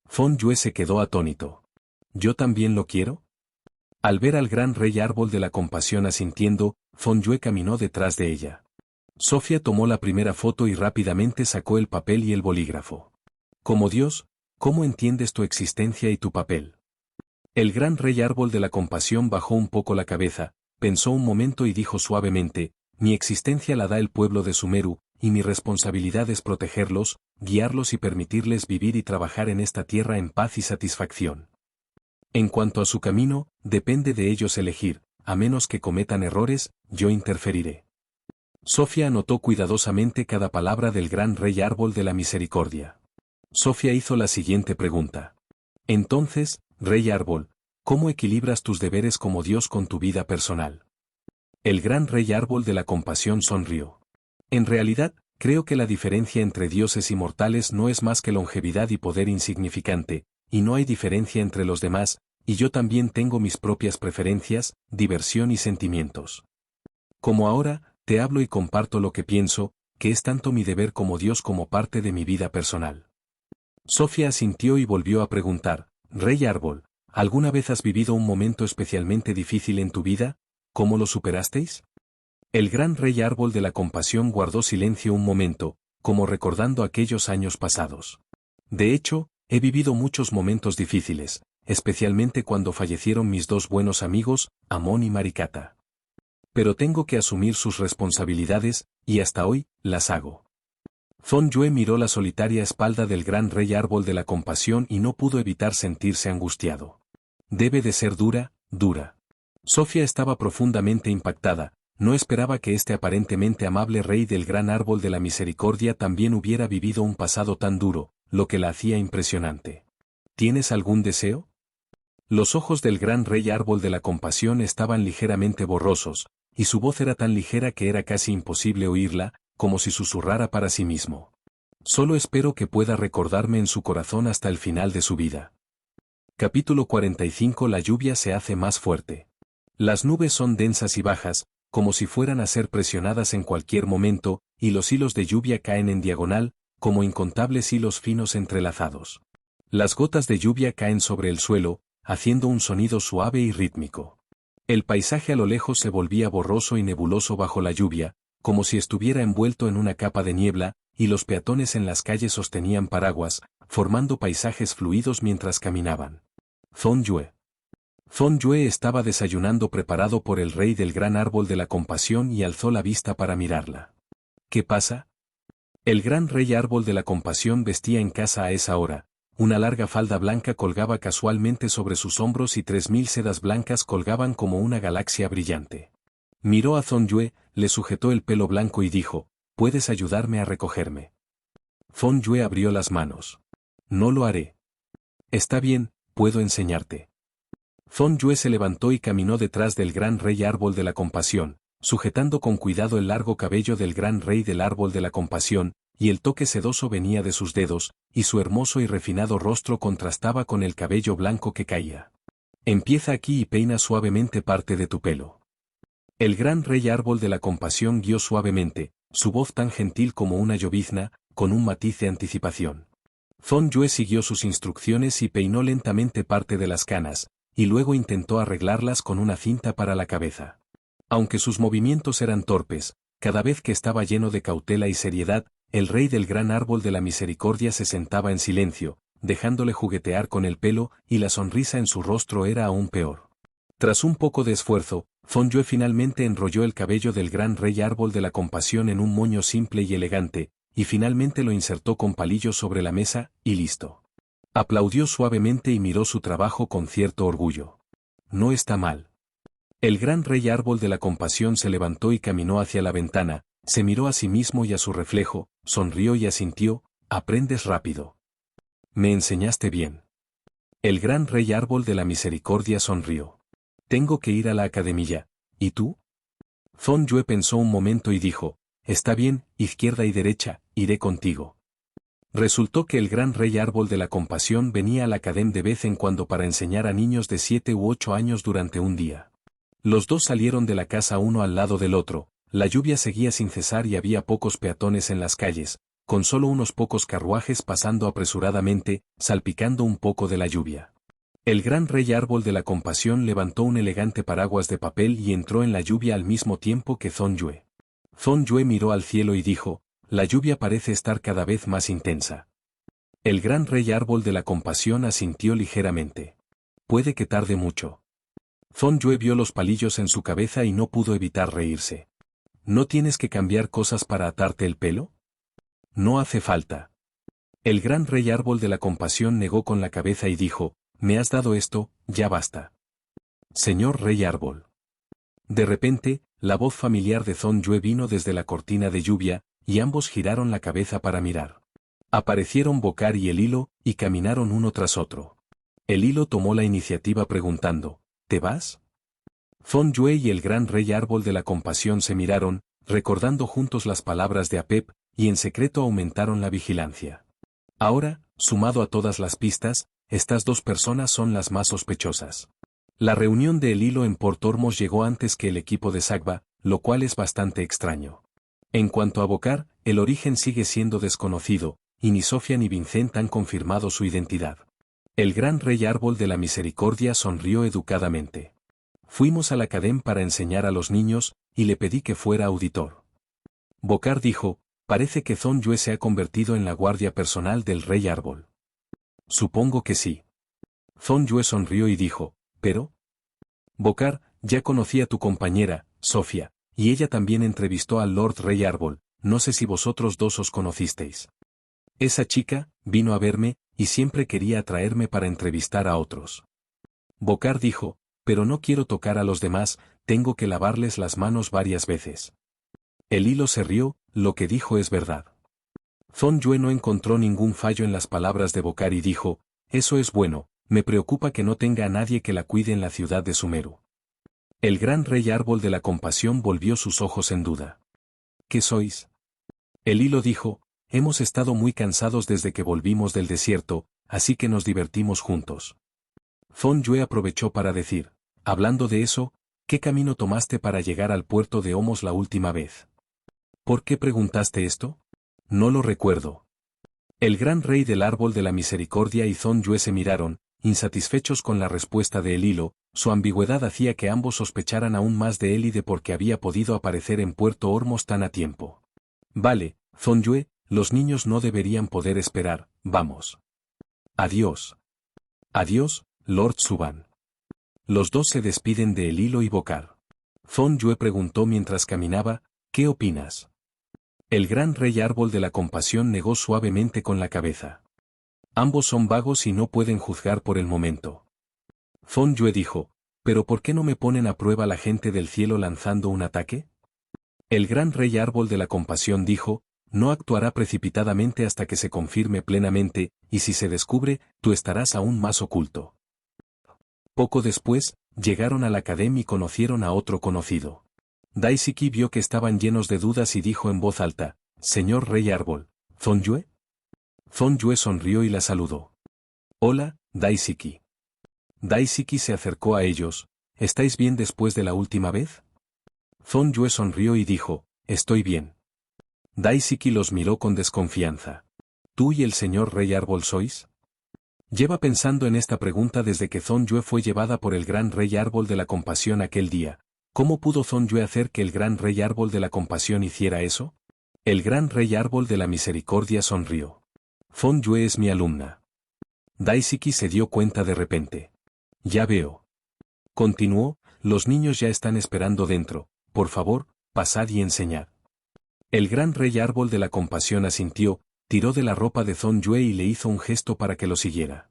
Zhong-yue se quedó atónito. ¿Yo también lo quiero? Al ver al gran rey árbol de la compasión asintiendo, Feng Yue caminó detrás de ella. Sofía tomó la primera foto y rápidamente sacó el papel y el bolígrafo. Como Dios, ¿cómo entiendes tu existencia y tu papel? El gran rey árbol de la compasión bajó un poco la cabeza, pensó un momento y dijo suavemente, mi existencia la da el pueblo de Sumeru, y mi responsabilidad es protegerlos, guiarlos y permitirles vivir y trabajar en esta tierra en paz y satisfacción. En cuanto a su camino, depende de ellos elegir, a menos que cometan errores, yo interferiré. Sofía anotó cuidadosamente cada palabra del gran rey árbol de la misericordia. Sofía hizo la siguiente pregunta. Entonces, rey árbol, ¿cómo equilibras tus deberes como Dios con tu vida personal? El gran rey árbol de la compasión sonrió. En realidad, creo que la diferencia entre dioses y mortales no es más que longevidad y poder insignificante, y no hay diferencia entre los demás, y yo también tengo mis propias preferencias, diversión y sentimientos. Como ahora, te hablo y comparto lo que pienso, que es tanto mi deber como Dios como parte de mi vida personal. Sofía asintió y volvió a preguntar, Rey Árbol, ¿alguna vez has vivido un momento especialmente difícil en tu vida? ¿Cómo lo superasteis? El gran Rey Árbol de la compasión guardó silencio un momento, como recordando aquellos años pasados. De hecho, he vivido muchos momentos difíciles, especialmente cuando fallecieron mis dos buenos amigos, Amón y Maricata. Pero tengo que asumir sus responsabilidades, y hasta hoy, las hago. Feng Yue miró la solitaria espalda del gran rey árbol de la compasión y no pudo evitar sentirse angustiado. Debe de ser dura, dura. Sofía estaba profundamente impactada, no esperaba que este aparentemente amable rey del gran árbol de la misericordia también hubiera vivido un pasado tan duro, lo que la hacía impresionante. ¿Tienes algún deseo? Los ojos del gran rey árbol de la compasión estaban ligeramente borrosos, y su voz era tan ligera que era casi imposible oírla, como si susurrara para sí mismo. Solo espero que pueda recordarme en su corazón hasta el final de su vida. Capítulo 45. La lluvia se hace más fuerte. Las nubes son densas y bajas, como si fueran a ser presionadas en cualquier momento, y los hilos de lluvia caen en diagonal, como incontables hilos finos entrelazados. Las gotas de lluvia caen sobre el suelo, haciendo un sonido suave y rítmico. El paisaje a lo lejos se volvía borroso y nebuloso bajo la lluvia, como si estuviera envuelto en una capa de niebla, y los peatones en las calles sostenían paraguas, formando paisajes fluidos mientras caminaban. Feng Yue. Feng Yue estaba desayunando preparado por el rey del gran árbol de la compasión y alzó la vista para mirarla. ¿Qué pasa? El gran rey árbol de la compasión vestía en casa a esa hora. Una larga falda blanca colgaba casualmente sobre sus hombros y 3000 sedas blancas colgaban como una galaxia brillante. Miró a Feng Yue, le sujetó el pelo blanco y dijo, ¿puedes ayudarme a recogerme? Feng Yue abrió las manos. No lo haré. Está bien, puedo enseñarte. Feng Yue se levantó y caminó detrás del gran rey árbol de la compasión, sujetando con cuidado el largo cabello del gran rey del árbol de la compasión, y el toque sedoso venía de sus dedos, y su hermoso y refinado rostro contrastaba con el cabello blanco que caía. Empieza aquí y peina suavemente parte de tu pelo. El gran rey árbol de la compasión guió suavemente, su voz tan gentil como una llovizna, con un matiz de anticipación. Feng Yue siguió sus instrucciones y peinó lentamente parte de las canas, y luego intentó arreglarlas con una cinta para la cabeza. Aunque sus movimientos eran torpes, cada vez que estaba lleno de cautela y seriedad, el rey del gran árbol de la misericordia se sentaba en silencio, dejándole juguetear con el pelo, y la sonrisa en su rostro era aún peor. Tras un poco de esfuerzo, Feng Yue finalmente enrolló el cabello del gran rey árbol de la compasión en un moño simple y elegante, y finalmente lo insertó con palillos sobre la mesa, y listo. Aplaudió suavemente y miró su trabajo con cierto orgullo. No está mal. El gran rey árbol de la compasión se levantó y caminó hacia la ventana, se miró a sí mismo y a su reflejo, sonrió y asintió, aprendes rápido. Me enseñaste bien. El gran rey árbol de la misericordia sonrió. Tengo que ir a la academia, ¿y tú? Feng Yue pensó un momento y dijo, está bien, izquierda y derecha, iré contigo. Resultó que el gran rey árbol de la compasión venía a la academia de vez en cuando para enseñar a niños de 7 u 8 años durante un día. Los dos salieron de la casa uno al lado del otro, la lluvia seguía sin cesar y había pocos peatones en las calles, con solo unos pocos carruajes pasando apresuradamente, salpicando un poco de la lluvia. El gran rey árbol de la compasión levantó un elegante paraguas de papel y entró en la lluvia al mismo tiempo que Zhong Yue. Zhong Yue miró al cielo y dijo, la lluvia parece estar cada vez más intensa. El gran rey árbol de la compasión asintió ligeramente. Puede que tarde mucho. Zhong Yue vio los palillos en su cabeza y no pudo evitar reírse. ¿No tienes que cambiar cosas para atarte el pelo? No hace falta. El gran rey árbol de la compasión negó con la cabeza y dijo, me has dado esto, ya basta. Señor rey árbol. De repente, la voz familiar de Zhong Yue vino desde la cortina de lluvia, y ambos giraron la cabeza para mirar. Aparecieron Bocar y el hilo, y caminaron uno tras otro. El hilo tomó la iniciativa preguntando, ¿te vas? Zhong Yue y el gran rey árbol de la compasión se miraron, recordando juntos las palabras de Apep, y en secreto aumentaron la vigilancia. Ahora, sumado a todas las pistas, estas dos personas son las más sospechosas. La reunión de El Hilo en Port Ormos llegó antes que el equipo de Sagba, lo cual es bastante extraño. En cuanto a Bocar, el origen sigue siendo desconocido, y ni Sofía ni Vincent han confirmado su identidad. El gran rey árbol de la misericordia sonrió educadamente. Fuimos al Academ para enseñar a los niños, y le pedí que fuera auditor. Bocar dijo, parece que Zhong Yue se ha convertido en la guardia personal del rey árbol. Supongo que sí. Zhong Yue sonrió y dijo, ¿pero? Bocar, ya conocí a tu compañera, Sofía, y ella también entrevistó al Lord Rey Árbol, no sé si vosotros dos os conocisteis. Esa chica, vino a verme, y siempre quería atraerme para entrevistar a otros. Bocar dijo, pero no quiero tocar a los demás, tengo que lavarles las manos varias veces. El hilo se rió, lo que dijo es verdad. Zhong Yue no encontró ningún fallo en las palabras de Bocar y dijo, eso es bueno, me preocupa que no tenga a nadie que la cuide en la ciudad de Sumeru. El gran rey árbol de la compasión volvió sus ojos en duda. ¿Qué sois? El hilo dijo, hemos estado muy cansados desde que volvimos del desierto, así que nos divertimos juntos. Zhong Yue aprovechó para decir, hablando de eso, ¿qué camino tomaste para llegar al puerto de Homos la última vez? ¿Por qué preguntaste esto? No lo recuerdo. El gran rey del árbol de la misericordia y Zhong Yue se miraron, insatisfechos con la respuesta de El Hilo, su ambigüedad hacía que ambos sospecharan aún más de él y de por qué había podido aparecer en Puerto Ormos tan a tiempo. Vale, Zhong Yue, los niños no deberían poder esperar, vamos. Adiós. Adiós, Lord Suban. Los dos se despiden de El Hilo y Bocar. Zhong Yue preguntó mientras caminaba, ¿qué opinas? El gran rey árbol de la compasión negó suavemente con la cabeza. Ambos son vagos y no pueden juzgar por el momento. Zhong Yue dijo, ¿pero por qué no me ponen a prueba la gente del cielo lanzando un ataque? El gran rey árbol de la compasión dijo, no actuará precipitadamente hasta que se confirme plenamente, y si se descubre, tú estarás aún más oculto. Poco después, llegaron a la academia y conocieron a otro conocido. Daisuke vio que estaban llenos de dudas y dijo en voz alta, Señor Rey Árbol, ¿Zhong Yue? Zhong Yue sonrió y la saludó. Hola, Daisuke. Daisuke se acercó a ellos, ¿estáis bien después de la última vez? Zhong Yue sonrió y dijo, estoy bien. Daisuke los miró con desconfianza. ¿Tú y el señor Rey Árbol sois? Lleva pensando en esta pregunta desde que Zhong Yue fue llevada por el gran Rey Árbol de la Compasión aquel día. ¿Cómo pudo Zhong Yue hacer que el gran Rey Árbol de la Compasión hiciera eso? El gran Rey Árbol de la Misericordia sonrió. Zhong Yue es mi alumna. Daisuke se dio cuenta de repente. Ya veo. Continuó, los niños ya están esperando dentro, por favor, pasad y enseñad. El gran Rey Árbol de la Compasión asintió, tiró de la ropa de Zhong Yue y le hizo un gesto para que lo siguiera.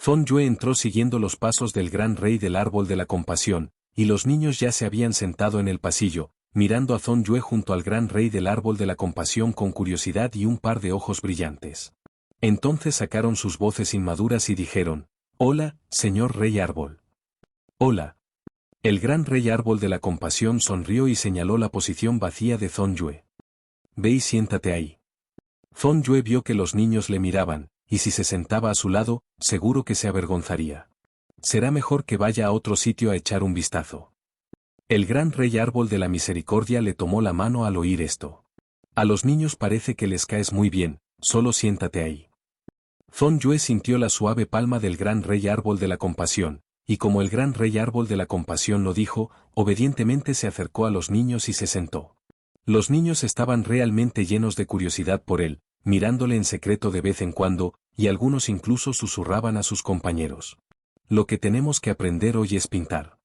Zhong Yue entró siguiendo los pasos del gran Rey del Árbol de la Compasión, y los niños ya se habían sentado en el pasillo, mirando a Zhong Yue junto al gran Rey del Árbol de la Compasión con curiosidad y un par de ojos brillantes. Entonces sacaron sus voces inmaduras y dijeron, «Hola, señor Rey Árbol». «Hola». El gran Rey Árbol de la Compasión sonrió y señaló la posición vacía de Zhong Yue. «Ve y siéntate ahí». Zhong Yue vio que los niños le miraban, y si se sentaba a su lado, seguro que se avergonzaría. Será mejor que vaya a otro sitio a echar un vistazo. El gran Rey Árbol de la Misericordia le tomó la mano al oír esto. A los niños parece que les caes muy bien, solo siéntate ahí. Zhong Yue sintió la suave palma del gran rey árbol de la compasión, y como el gran rey árbol de la compasión lo dijo, obedientemente se acercó a los niños y se sentó. Los niños estaban realmente llenos de curiosidad por él, mirándole en secreto de vez en cuando, y algunos incluso susurraban a sus compañeros. Lo que tenemos que aprender hoy es pintar.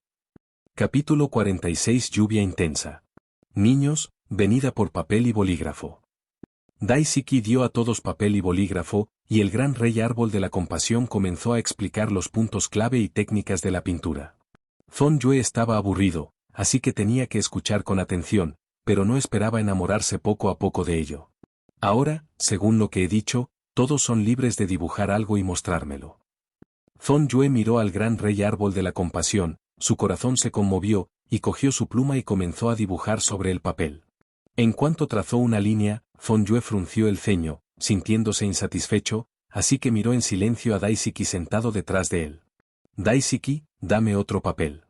Capítulo 46. Lluvia intensa. Niños, venid a por papel y bolígrafo. Daisuke dio a todos papel y bolígrafo, y el gran rey árbol de la compasión comenzó a explicar los puntos clave y técnicas de la pintura. Zhong Yue estaba aburrido, así que tenía que escuchar con atención, pero no esperaba enamorarse poco a poco de ello. Ahora, según lo que he dicho, todos son libres de dibujar algo y mostrármelo. Zhong Yue miró al gran rey árbol de la compasión, su corazón se conmovió, y cogió su pluma y comenzó a dibujar sobre el papel. En cuanto trazó una línea, Zhong Yue frunció el ceño, sintiéndose insatisfecho, así que miró en silencio a Daisuke sentado detrás de él. Daisuke, dame otro papel.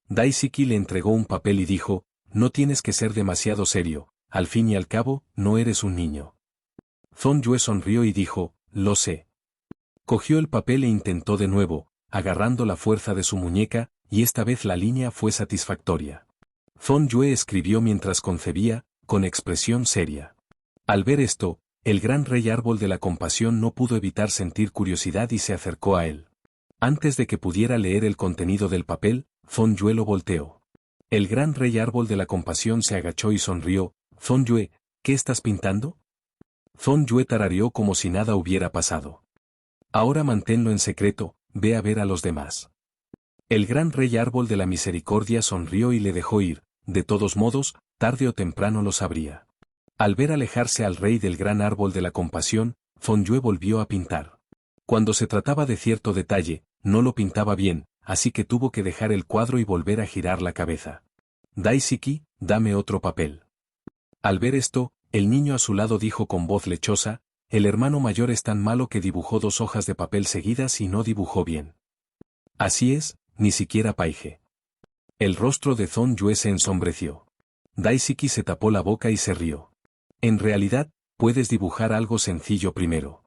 Daisuke le entregó un papel y dijo, no tienes que ser demasiado serio, al fin y al cabo, no eres un niño. Zhong Yue sonrió y dijo, lo sé. Cogió el papel e intentó de nuevo, agarrando la fuerza de su muñeca, y esta vez la línea fue satisfactoria. Zhong Yue escribió mientras concebía, con expresión seria. Al ver esto, el gran rey árbol de la compasión no pudo evitar sentir curiosidad y se acercó a él. Antes de que pudiera leer el contenido del papel, Zhong Yue lo volteó. El gran rey árbol de la compasión se agachó y sonrió. Zhong Yue, ¿qué estás pintando? Zhong Yue tarareó como si nada hubiera pasado. Ahora manténlo en secreto, ve a ver a los demás. El gran rey árbol de la misericordia sonrió y le dejó ir, de todos modos, tarde o temprano lo sabría. Al ver alejarse al rey del gran árbol de la compasión, Zhong Yue volvió a pintar. Cuando se trataba de cierto detalle, no lo pintaba bien, así que tuvo que dejar el cuadro y volver a girar la cabeza. Daisuke, dame otro papel. Al ver esto, el niño a su lado dijo con voz lechosa, el hermano mayor es tan malo que dibujó 2 hojas de papel seguidas y no dibujó bien. Así es, ni siquiera Paige. El rostro de Zhong Yue se ensombreció. Daisuke se tapó la boca y se rió. En realidad, puedes dibujar algo sencillo primero.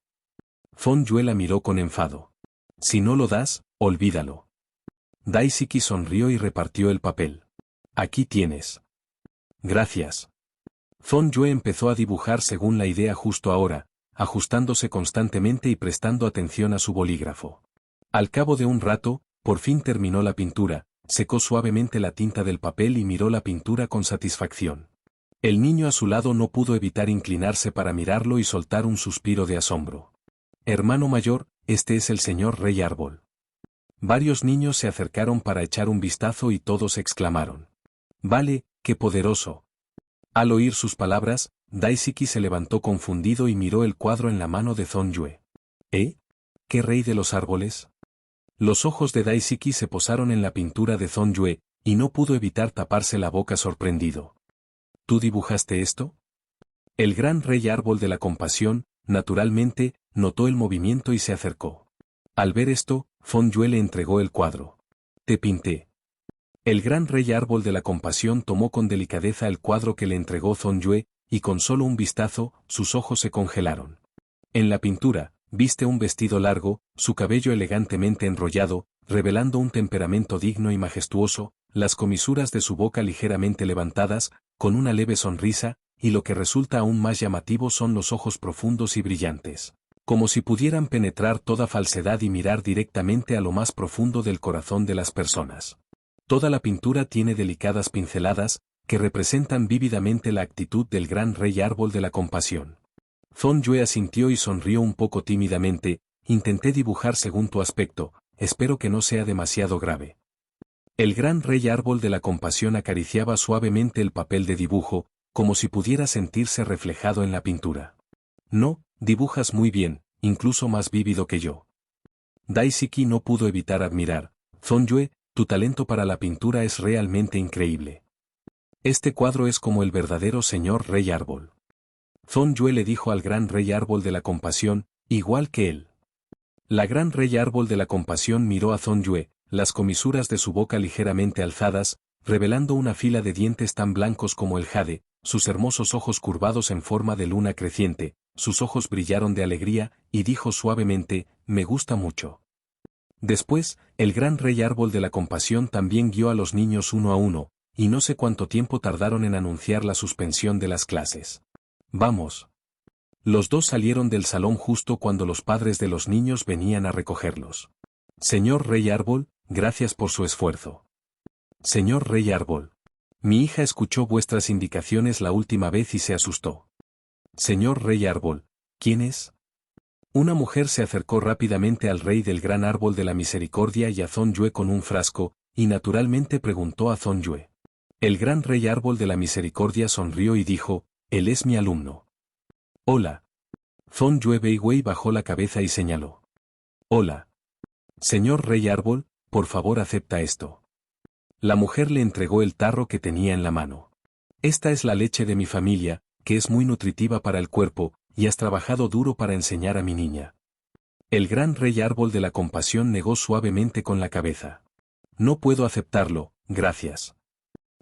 Zhong Yue la miró con enfado. Si no lo das, olvídalo. Daisuke sonrió y repartió el papel. Aquí tienes. Gracias. Zhong Yue empezó a dibujar según la idea justo ahora, ajustándose constantemente y prestando atención a su bolígrafo. Al cabo de un rato, por fin terminó la pintura, secó suavemente la tinta del papel y miró la pintura con satisfacción. El niño a su lado no pudo evitar inclinarse para mirarlo y soltar un suspiro de asombro. Hermano mayor, este es el señor Rey Árbol. Varios niños se acercaron para echar un vistazo y todos exclamaron. Vale, qué poderoso. Al oír sus palabras, Daisuke se levantó confundido y miró el cuadro en la mano de Zhong Yue. ¿Eh? ¿Qué rey de los árboles? Los ojos de Daisuke se posaron en la pintura de Zhong Yue, y no pudo evitar taparse la boca sorprendido. ¿Tú dibujaste esto? El gran rey árbol de la compasión, naturalmente, notó el movimiento y se acercó. Al ver esto, Zhong Yue le entregó el cuadro. Te pinté. El gran rey árbol de la compasión tomó con delicadeza el cuadro que le entregó Zhong Yue, y con solo un vistazo, sus ojos se congelaron. En la pintura, viste un vestido largo, su cabello elegantemente enrollado, revelando un temperamento digno y majestuoso, las comisuras de su boca ligeramente levantadas, con una leve sonrisa, y lo que resulta aún más llamativo son los ojos profundos y brillantes, como si pudieran penetrar toda falsedad y mirar directamente a lo más profundo del corazón de las personas. Toda la pintura tiene delicadas pinceladas, que representan vívidamente la actitud del gran rey árbol de la compasión. Zhong Yue asintió y sonrió un poco tímidamente, intenté dibujar según tu aspecto, espero que no sea demasiado grave. El gran rey árbol de la compasión acariciaba suavemente el papel de dibujo, como si pudiera sentirse reflejado en la pintura. No, dibujas muy bien, incluso más vívido que yo. Daisuke no pudo evitar admirar. Zhong Yue, tu talento para la pintura es realmente increíble. Este cuadro es como el verdadero señor rey árbol. Zhong Yue le dijo al gran rey árbol de la compasión, igual que él. La gran rey árbol de la compasión miró a Zhong Yue, las comisuras de su boca ligeramente alzadas, revelando una fila de dientes tan blancos como el jade, sus hermosos ojos curvados en forma de luna creciente, sus ojos brillaron de alegría, y dijo suavemente, me gusta mucho. Después, el gran rey árbol de la compasión también guió a los niños uno a uno, y no sé cuánto tiempo tardaron en anunciar la suspensión de las clases. Vamos. Los dos salieron del salón justo cuando los padres de los niños venían a recogerlos. Señor Rey Árbol, gracias por su esfuerzo. Señor Rey Árbol. Mi hija escuchó vuestras indicaciones la última vez y se asustó. Señor Rey Árbol, ¿quién es? Una mujer se acercó rápidamente al rey del gran árbol de la misericordia y a Zhong-Yue con un frasco, y naturalmente preguntó a Zhong-Yue. El gran rey árbol de la misericordia sonrió y dijo, él es mi alumno. Hola. Zhong-Yue Weiwei bajó la cabeza y señaló. Hola. Señor rey árbol, por favor acepta esto. La mujer le entregó el tarro que tenía en la mano. Esta es la leche de mi familia, que es muy nutritiva para el cuerpo, y has trabajado duro para enseñar a mi niña. El gran rey árbol de la compasión negó suavemente con la cabeza. No puedo aceptarlo, gracias.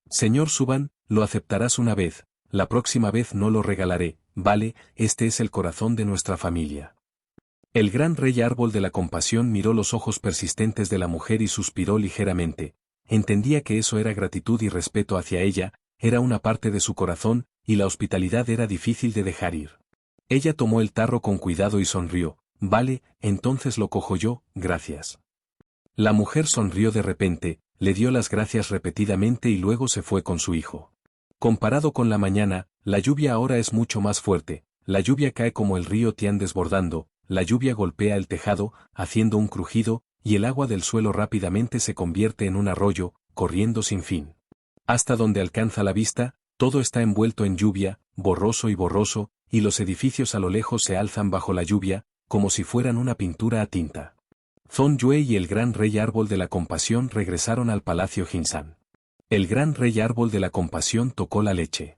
Señor Suban, lo aceptarás una vez, la próxima vez no lo regalaré, vale, este es el corazón de nuestra familia. El gran rey árbol de la compasión miró los ojos persistentes de la mujer y suspiró ligeramente. Entendía que eso era gratitud y respeto hacia ella, era una parte de su corazón, y la hospitalidad era difícil de dejar ir. Ella tomó el tarro con cuidado y sonrió, vale, entonces lo cojo yo, gracias. La mujer sonrió de repente, le dio las gracias repetidamente y luego se fue con su hijo. Comparado con la mañana, la lluvia ahora es mucho más fuerte, la lluvia cae como el río Tian desbordando, la lluvia golpea el tejado, haciendo un crujido, y el agua del suelo rápidamente se convierte en un arroyo, corriendo sin fin. Hasta donde alcanza la vista, todo está envuelto en lluvia, borroso, y los edificios a lo lejos se alzan bajo la lluvia, como si fueran una pintura a tinta. Zhong-Yue y el gran rey árbol de la compasión regresaron al palacio Jinsan. El gran rey árbol de la compasión tocó la leche.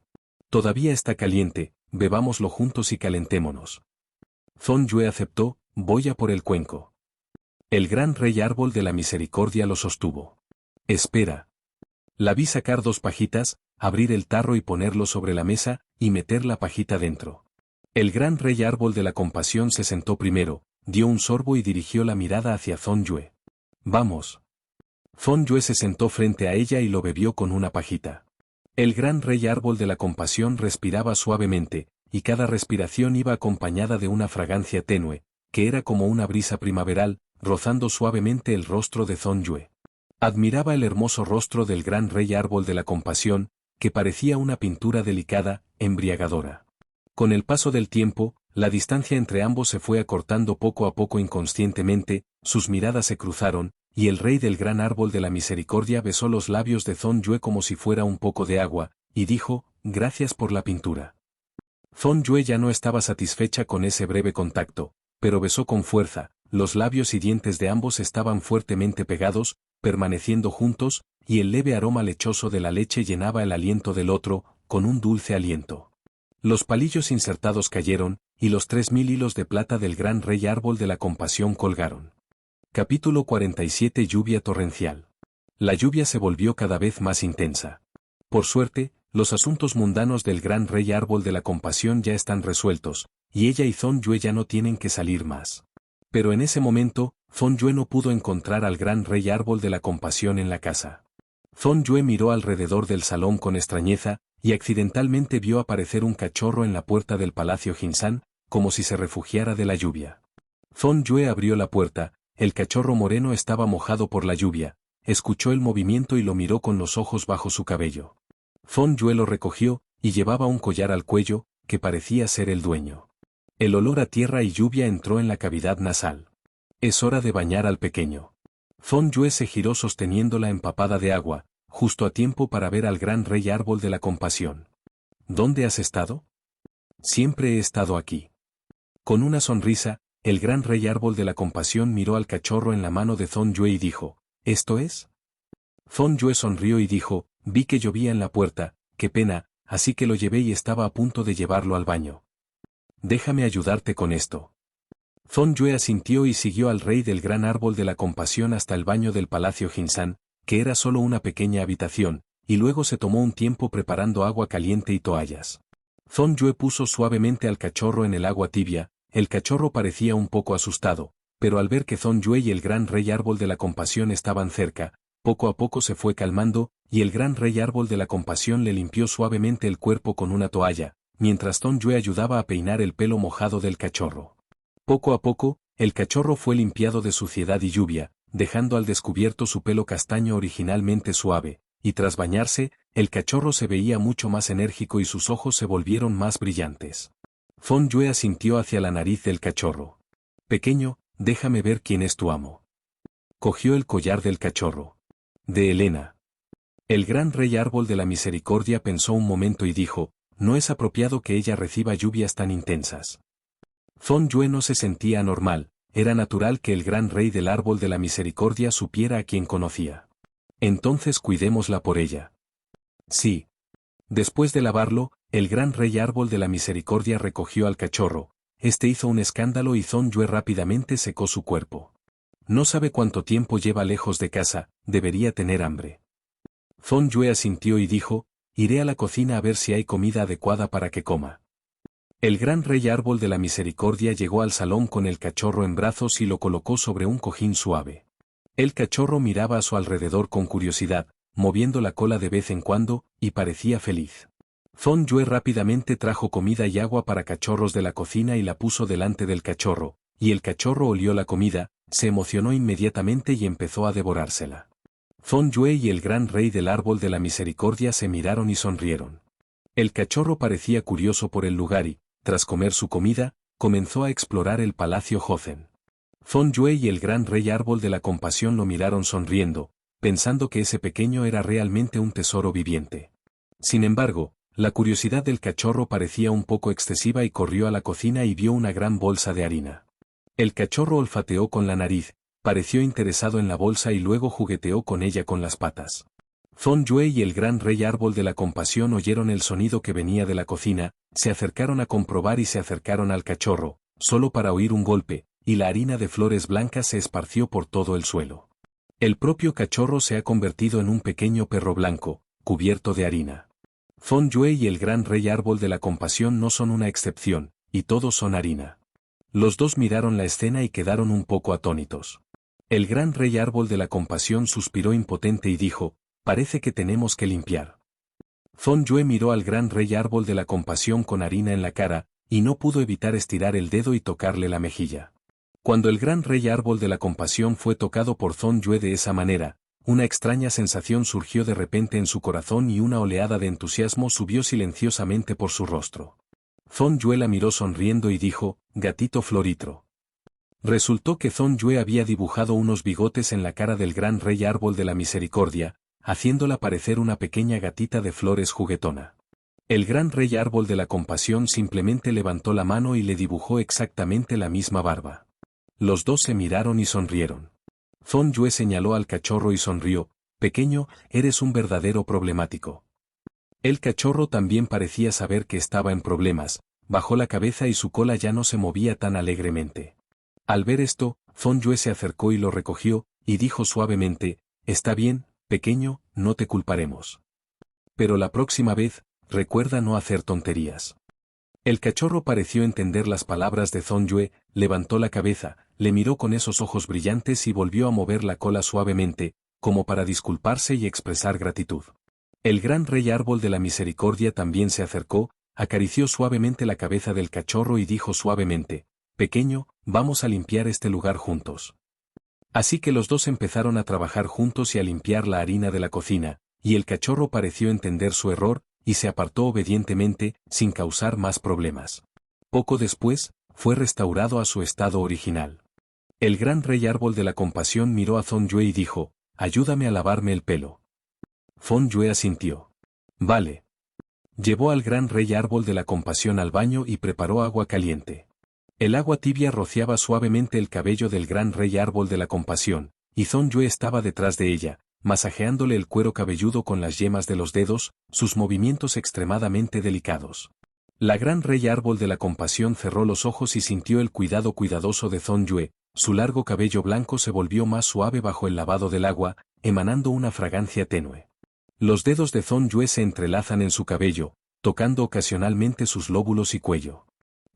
Todavía está caliente, bebámoslo juntos y calentémonos. Zhong-Yue aceptó, voy a por el cuenco. El gran rey árbol de la misericordia lo sostuvo. Espera. La vi sacar 2 pajitas, abrir el tarro y ponerlo sobre la mesa, y meter la pajita dentro. El gran rey árbol de la compasión se sentó primero, dio un sorbo y dirigió la mirada hacia Zhong-Yue. Vamos. Zhong-Yue se sentó frente a ella y lo bebió con una pajita. El gran rey árbol de la compasión respiraba suavemente, y cada respiración iba acompañada de una fragancia tenue, que era como una brisa primaveral, rozando suavemente el rostro de Zhong-Yue. Admiraba el hermoso rostro del gran rey árbol de la compasión, que parecía una pintura delicada, embriagadora. Con el paso del tiempo, la distancia entre ambos se fue acortando poco a poco inconscientemente, sus miradas se cruzaron, y el rey del gran árbol de la misericordia besó los labios de Zhong-Yue como si fuera un poco de agua, y dijo, gracias por la pintura. Zhong-Yue ya no estaba satisfecha con ese breve contacto, pero besó con fuerza, los labios y dientes de ambos estaban fuertemente pegados, permaneciendo juntos, y el leve aroma lechoso de la leche llenaba el aliento del otro, con un dulce aliento. Los palillos insertados cayeron, y los 3000 hilos de plata del gran rey árbol de la compasión colgaron. Capítulo 47 Lluvia torrencial. La lluvia se volvió cada vez más intensa. Por suerte, los asuntos mundanos del gran rey árbol de la compasión ya están resueltos, y ella y Zhong-Yue ya no tienen que salir más. Pero en ese momento, Zhong-Yue no pudo encontrar al gran rey árbol de la compasión en la casa. Zhong-Yue miró alrededor del salón con extrañeza, y accidentalmente vio aparecer un cachorro en la puerta del palacio Jinsan, como si se refugiara de la lluvia. Zhong-Yue abrió la puerta, el cachorro moreno estaba mojado por la lluvia, escuchó el movimiento y lo miró con los ojos bajo su cabello. Zhong-Yue lo recogió, y llevaba un collar al cuello, que parecía ser el dueño. El olor a tierra y lluvia entró en la cavidad nasal. Es hora de bañar al pequeño. Zhong-Yue se giró sosteniéndola empapada de agua, justo a tiempo para ver al gran rey árbol de la compasión. ¿Dónde has estado? Siempre he estado aquí. Con una sonrisa, el gran rey árbol de la compasión miró al cachorro en la mano de Zhong-Yue y dijo, ¿esto es? Zhong-Yue sonrió y dijo, vi que llovía en la puerta, qué pena, así que lo llevé y estaba a punto de llevarlo al baño. Déjame ayudarte con esto. Zhong-Yue asintió y siguió al rey del gran árbol de la compasión hasta el baño del palacio Jinsan, que era solo una pequeña habitación, y luego se tomó un tiempo preparando agua caliente y toallas. Zhong Yue puso suavemente al cachorro en el agua tibia. El cachorro parecía un poco asustado, pero al ver que Zhong Yue y el gran rey árbol de la compasión estaban cerca, poco a poco se fue calmando, y el gran rey árbol de la compasión le limpió suavemente el cuerpo con una toalla, mientras Zhong Yue ayudaba a peinar el pelo mojado del cachorro. Poco a poco, el cachorro fue limpiado de suciedad y lluvia, dejando al descubierto su pelo castaño originalmente suave, y tras bañarse, el cachorro se veía mucho más enérgico y sus ojos se volvieron más brillantes. Zhong Yue asintió hacia la nariz del cachorro. Pequeño, déjame ver quién es tu amo. Cogió el collar del cachorro. De Helena. El gran rey árbol de la misericordia pensó un momento y dijo, no es apropiado que ella reciba lluvias tan intensas. Zhong Yue no se sentía anormal, era natural que el gran rey del árbol de la misericordia supiera a quien conocía. Entonces cuidémosla por ella. Sí. Después de lavarlo, el gran rey árbol de la misericordia recogió al cachorro, este hizo un escándalo y Zhong Yue rápidamente secó su cuerpo. No sabe cuánto tiempo lleva lejos de casa, debería tener hambre. Zhong Yue asintió y dijo, iré a la cocina a ver si hay comida adecuada para que coma. El gran rey árbol de la misericordia llegó al salón con el cachorro en brazos y lo colocó sobre un cojín suave. El cachorro miraba a su alrededor con curiosidad, moviendo la cola de vez en cuando, y parecía feliz. Zhong Yue rápidamente trajo comida y agua para cachorros de la cocina y la puso delante del cachorro, y el cachorro olió la comida, se emocionó inmediatamente y empezó a devorársela. Zhong Yue y el gran rey del árbol de la misericordia se miraron y sonrieron. El cachorro parecía curioso por el lugar y, tras comer su comida, comenzó a explorar el palacio Jozen. Zhong Yue y el gran rey árbol de la compasión lo miraron sonriendo, pensando que ese pequeño era realmente un tesoro viviente. Sin embargo, la curiosidad del cachorro parecía un poco excesiva y corrió a la cocina y vio una gran bolsa de harina. El cachorro olfateó con la nariz, pareció interesado en la bolsa y luego jugueteó con ella con las patas. Zhong Yue y el gran rey árbol de la compasión oyeron el sonido que venía de la cocina, se acercaron a comprobar y se acercaron al cachorro, solo para oír un golpe, y la harina de flores blancas se esparció por todo el suelo. El propio cachorro se ha convertido en un pequeño perro blanco, cubierto de harina. Zhong Yue y el gran rey árbol de la compasión no son una excepción, y todos son harina. Los dos miraron la escena y quedaron un poco atónitos. El gran rey árbol de la compasión suspiró impotente y dijo, parece que tenemos que limpiar. Zhong Yue miró al gran rey árbol de la compasión con harina en la cara, y no pudo evitar estirar el dedo y tocarle la mejilla. Cuando el gran rey árbol de la compasión fue tocado por Zhong Yue de esa manera, una extraña sensación surgió de repente en su corazón y una oleada de entusiasmo subió silenciosamente por su rostro. Zhong Yue la miró sonriendo y dijo, gatito floritro. Resultó que Zhong Yue había dibujado unos bigotes en la cara del gran rey árbol de la misericordia, haciéndola parecer una pequeña gatita de flores juguetona. El gran rey árbol de la compasión simplemente levantó la mano y le dibujó exactamente la misma barba. Los dos se miraron y sonrieron. Zhong Yue señaló al cachorro y sonrió, pequeño, eres un verdadero problemático. El cachorro también parecía saber que estaba en problemas, bajó la cabeza y su cola ya no se movía tan alegremente. Al ver esto, Zhong Yue se acercó y lo recogió, y dijo suavemente, está bien, pequeño, no te culparemos. Pero la próxima vez, recuerda no hacer tonterías. El cachorro pareció entender las palabras de Zhong Yue, levantó la cabeza, le miró con esos ojos brillantes y volvió a mover la cola suavemente, como para disculparse y expresar gratitud. El gran rey árbol de la misericordia también se acercó, acarició suavemente la cabeza del cachorro y dijo suavemente, pequeño, vamos a limpiar este lugar juntos. Así que los dos empezaron a trabajar juntos y a limpiar la harina de la cocina, y el cachorro pareció entender su error, y se apartó obedientemente, sin causar más problemas. Poco después, fue restaurado a su estado original. El gran rey árbol de la compasión miró a Zhong Yue y dijo, ayúdame a lavarme el pelo. Zhong Yue asintió. Vale. Llevó al gran rey árbol de la compasión al baño y preparó agua caliente. El agua tibia rociaba suavemente el cabello del gran rey árbol de la compasión, y Zhong Yue estaba detrás de ella, masajeándole el cuero cabelludo con las yemas de los dedos, sus movimientos extremadamente delicados. La gran rey árbol de la compasión cerró los ojos y sintió el cuidado cuidadoso de Zhong Yue, su largo cabello blanco se volvió más suave bajo el lavado del agua, emanando una fragancia tenue. Los dedos de Zhong Yue se entrelazan en su cabello, tocando ocasionalmente sus lóbulos y cuello.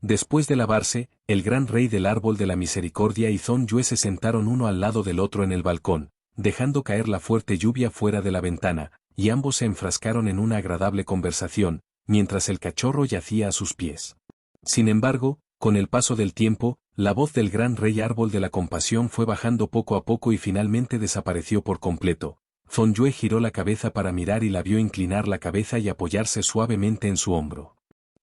Después de lavarse, el gran rey del árbol de la misericordia y Zhong Yue se sentaron uno al lado del otro en el balcón, dejando caer la fuerte lluvia fuera de la ventana, y ambos se enfrascaron en una agradable conversación, mientras el cachorro yacía a sus pies. Sin embargo, con el paso del tiempo, la voz del gran rey árbol de la compasión fue bajando poco a poco y finalmente desapareció por completo. Zhong Yue giró la cabeza para mirar y la vio inclinar la cabeza y apoyarse suavemente en su hombro.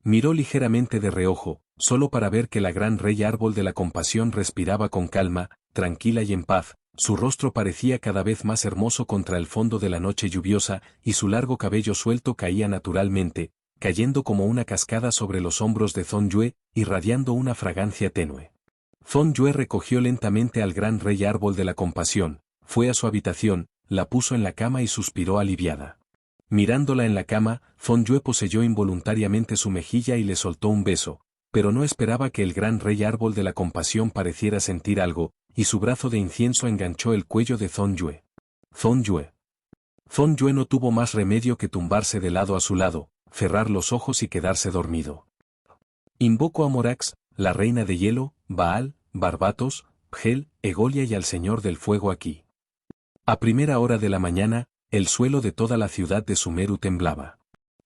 Miró ligeramente de reojo, solo para ver que la gran rey árbol de la compasión respiraba con calma, tranquila y en paz. Su rostro parecía cada vez más hermoso contra el fondo de la noche lluviosa, y su largo cabello suelto caía naturalmente, cayendo como una cascada sobre los hombros de Zhong Yue, irradiando una fragancia tenue. Zhong Yue recogió lentamente al gran rey árbol de la compasión, fue a su habitación, la puso en la cama y suspiró aliviada. Mirándola en la cama, Zhong Yue poseyó involuntariamente su mejilla y le soltó un beso, pero no esperaba que el gran rey árbol de la compasión pareciera sentir algo, y su brazo de incienso enganchó el cuello de Zhong Yue. Zhong Yue. Zhong Yue no tuvo más remedio que tumbarse de lado a su lado, cerrar los ojos y quedarse dormido. Invoco a Morax, la reina de hielo, Baal, Barbatos, Hel, Egolia y al Señor del Fuego aquí. A primera hora de la mañana, el suelo de toda la ciudad de Sumeru temblaba.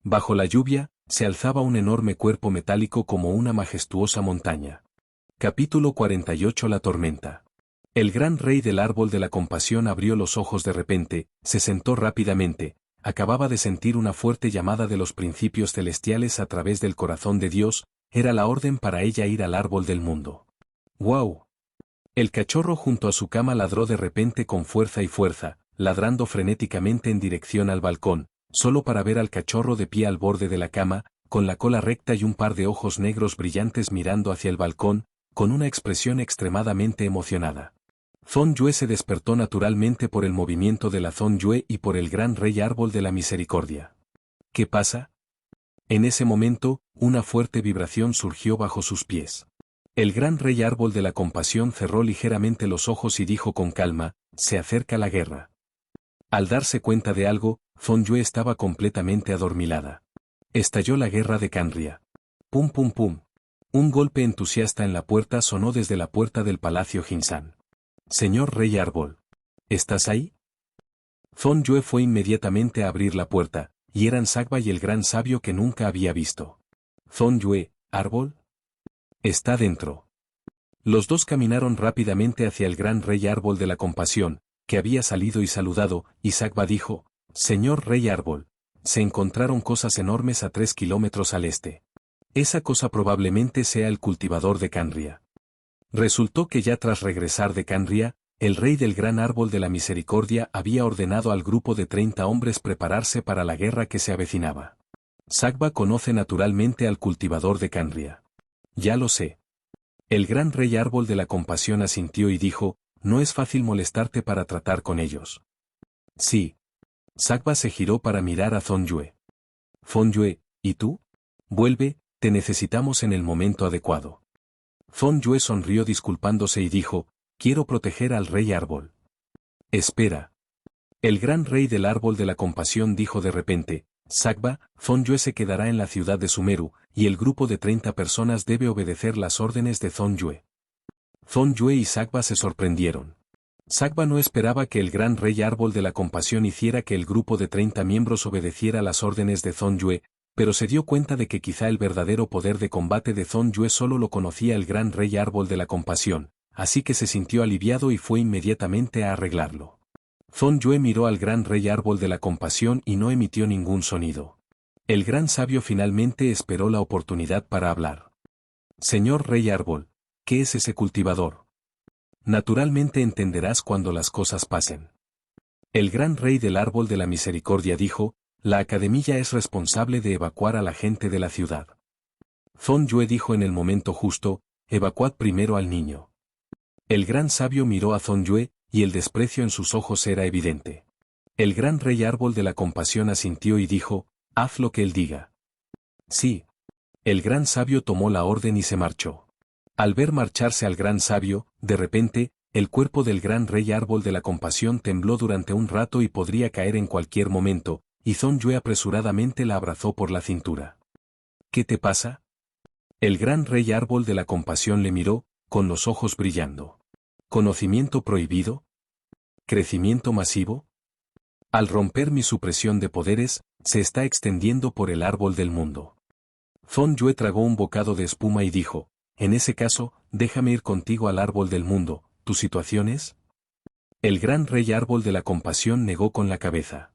Bajo la lluvia, se alzaba un enorme cuerpo metálico como una majestuosa montaña. Capítulo 48. La tormenta. El gran rey del árbol de la compasión abrió los ojos de repente, se sentó rápidamente, acababa de sentir una fuerte llamada de los principios celestiales a través del corazón de Dios, era la orden para ella ir al árbol del mundo. ¡Guau! El cachorro junto a su cama ladró de repente con fuerza y fuerza, ladrando frenéticamente en dirección al balcón, solo para ver al cachorro de pie al borde de la cama, con la cola recta y un par de ojos negros brillantes mirando hacia el balcón, con una expresión extremadamente emocionada. Zhong Yue se despertó naturalmente por el movimiento de la Zhong Yue y por el gran rey árbol de la misericordia. ¿Qué pasa? En ese momento, una fuerte vibración surgió bajo sus pies. El gran rey árbol de la compasión cerró ligeramente los ojos y dijo con calma, se acerca la guerra. Al darse cuenta de algo, Zhong Yue estaba completamente adormilada. Estalló la guerra de Canria. Pum pum pum. Un golpe entusiasta en la puerta sonó desde la puerta del palacio Jinsan. Señor rey árbol. ¿Estás ahí? Zhong Yue fue inmediatamente a abrir la puerta, y eran Sagba y el gran sabio que nunca había visto. Zhong Yue, árbol. Está dentro. Los dos caminaron rápidamente hacia el gran rey árbol de la compasión, que había salido y saludado, y Sagba dijo, Señor rey árbol, se encontraron cosas enormes a 3 kilómetros al este. Esa cosa probablemente sea el cultivador de Canria. Resultó que ya tras regresar de Canria, el rey del gran árbol de la misericordia había ordenado al grupo de 30 hombres prepararse para la guerra que se avecinaba. Sagba conoce naturalmente al cultivador de Canria. Ya lo sé. El gran rey árbol de la compasión asintió y dijo, no es fácil molestarte para tratar con ellos. Sí. Sagba se giró para mirar a Zhong Yue. Zhong Yue, ¿y tú? Vuelve, te necesitamos en el momento adecuado. Zhong Yue sonrió disculpándose y dijo, quiero proteger al rey árbol. Espera. El gran rey del árbol de la compasión dijo de repente, Sagba, Zhong Yue se quedará en la ciudad de Sumeru, y el grupo de 30 personas debe obedecer las órdenes de Zhong Yue. Zhong Yue y Sagba se sorprendieron. Sagba no esperaba que el gran rey árbol de la compasión hiciera que el grupo de 30 miembros obedeciera las órdenes de Zhong Yue, pero se dio cuenta de que quizá el verdadero poder de combate de Zhong Yue solo lo conocía el gran rey árbol de la compasión, así que se sintió aliviado y fue inmediatamente a arreglarlo. Zhong Yue miró al gran rey árbol de la compasión y no emitió ningún sonido. El gran sabio finalmente esperó la oportunidad para hablar. Señor rey árbol, ¿qué es ese cultivador? Naturalmente entenderás cuando las cosas pasen. El gran rey del árbol de la misericordia dijo, la academia es responsable de evacuar a la gente de la ciudad. Zhong Yue dijo en el momento justo, evacuad primero al niño. El gran sabio miró a Zhong Yue, y el desprecio en sus ojos era evidente. El gran rey árbol de la compasión asintió y dijo, haz lo que él diga. Sí. El gran sabio tomó la orden y se marchó. Al ver marcharse al gran sabio, de repente, el cuerpo del gran rey árbol de la compasión tembló durante un rato y podría caer en cualquier momento, y Zhong Yue apresuradamente la abrazó por la cintura. ¿Qué te pasa? El gran rey árbol de la compasión le miró, con los ojos brillando. ¿Conocimiento prohibido? ¿Crecimiento masivo? Al romper mi supresión de poderes, se está extendiendo por el árbol del mundo. Zhong Yue tragó un bocado de espuma y dijo, en ese caso, déjame ir contigo al árbol del mundo, ¿tu situación es? El gran rey árbol de la compasión negó con la cabeza.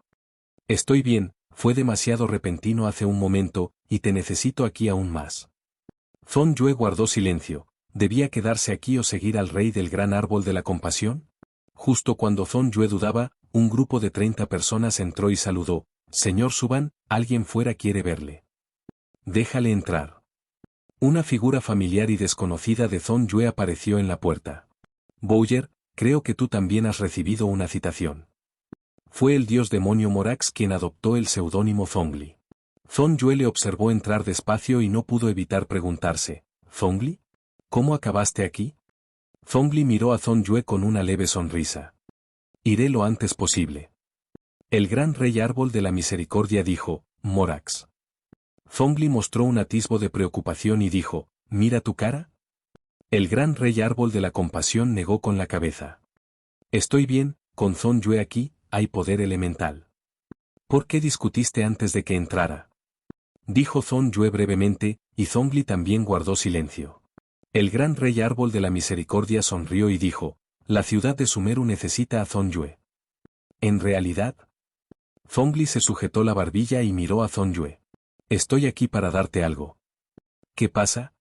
Estoy bien, fue demasiado repentino hace un momento, y te necesito aquí aún más. Zhong Yue guardó silencio, ¿debía quedarse aquí o seguir al rey del gran árbol de la compasión? Justo cuando Zhong Yue dudaba, un grupo de 30 personas entró y saludó, Señor Suban, alguien fuera quiere verle. Déjale entrar. Una figura familiar y desconocida de Zhong Yue apareció en la puerta. Bowyer, creo que tú también has recibido una citación. Fue el dios demonio Morax quien adoptó el seudónimo Zhongli. Zhong Yue le observó entrar despacio y no pudo evitar preguntarse, ¿Zhongli? ¿Cómo acabaste aquí? Zhongli miró a Zhong Yue con una leve sonrisa. Iré lo antes posible. El gran rey árbol de la misericordia dijo, Morax. Zhongli mostró un atisbo de preocupación y dijo, ¿mira tu cara? El gran rey árbol de la compasión negó con la cabeza. Estoy bien, con Zhong Yue aquí, hay poder elemental. ¿Por qué discutiste antes de que entrara? Dijo Zhong Yue brevemente, y Zhongli también guardó silencio. El gran rey árbol de la misericordia sonrió y dijo, la ciudad de Sumeru necesita a Zhong Yue. ¿En realidad? Zhongli se sujetó la barbilla y miró a Zhong Yue. Estoy aquí para darte algo. ¿Qué pasa?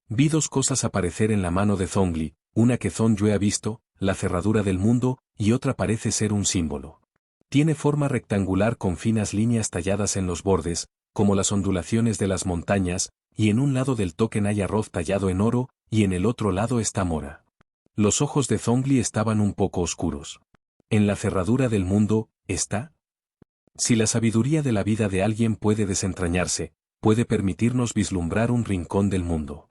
Vi dos cosas aparecer en la mano de Zhongli, una que Zhong Yue ha visto, la cerradura del mundo, y otra parece ser un símbolo. Tiene forma rectangular con finas líneas talladas en los bordes, como las ondulaciones de las montañas, y en un lado del token hay arroz tallado en oro, y en el otro lado está mora. Los ojos de Zhongli estaban un poco oscuros. ¿En la cerradura del mundo, está? Si la sabiduría de la vida de alguien puede desentrañarse, puede permitirnos vislumbrar un rincón del mundo.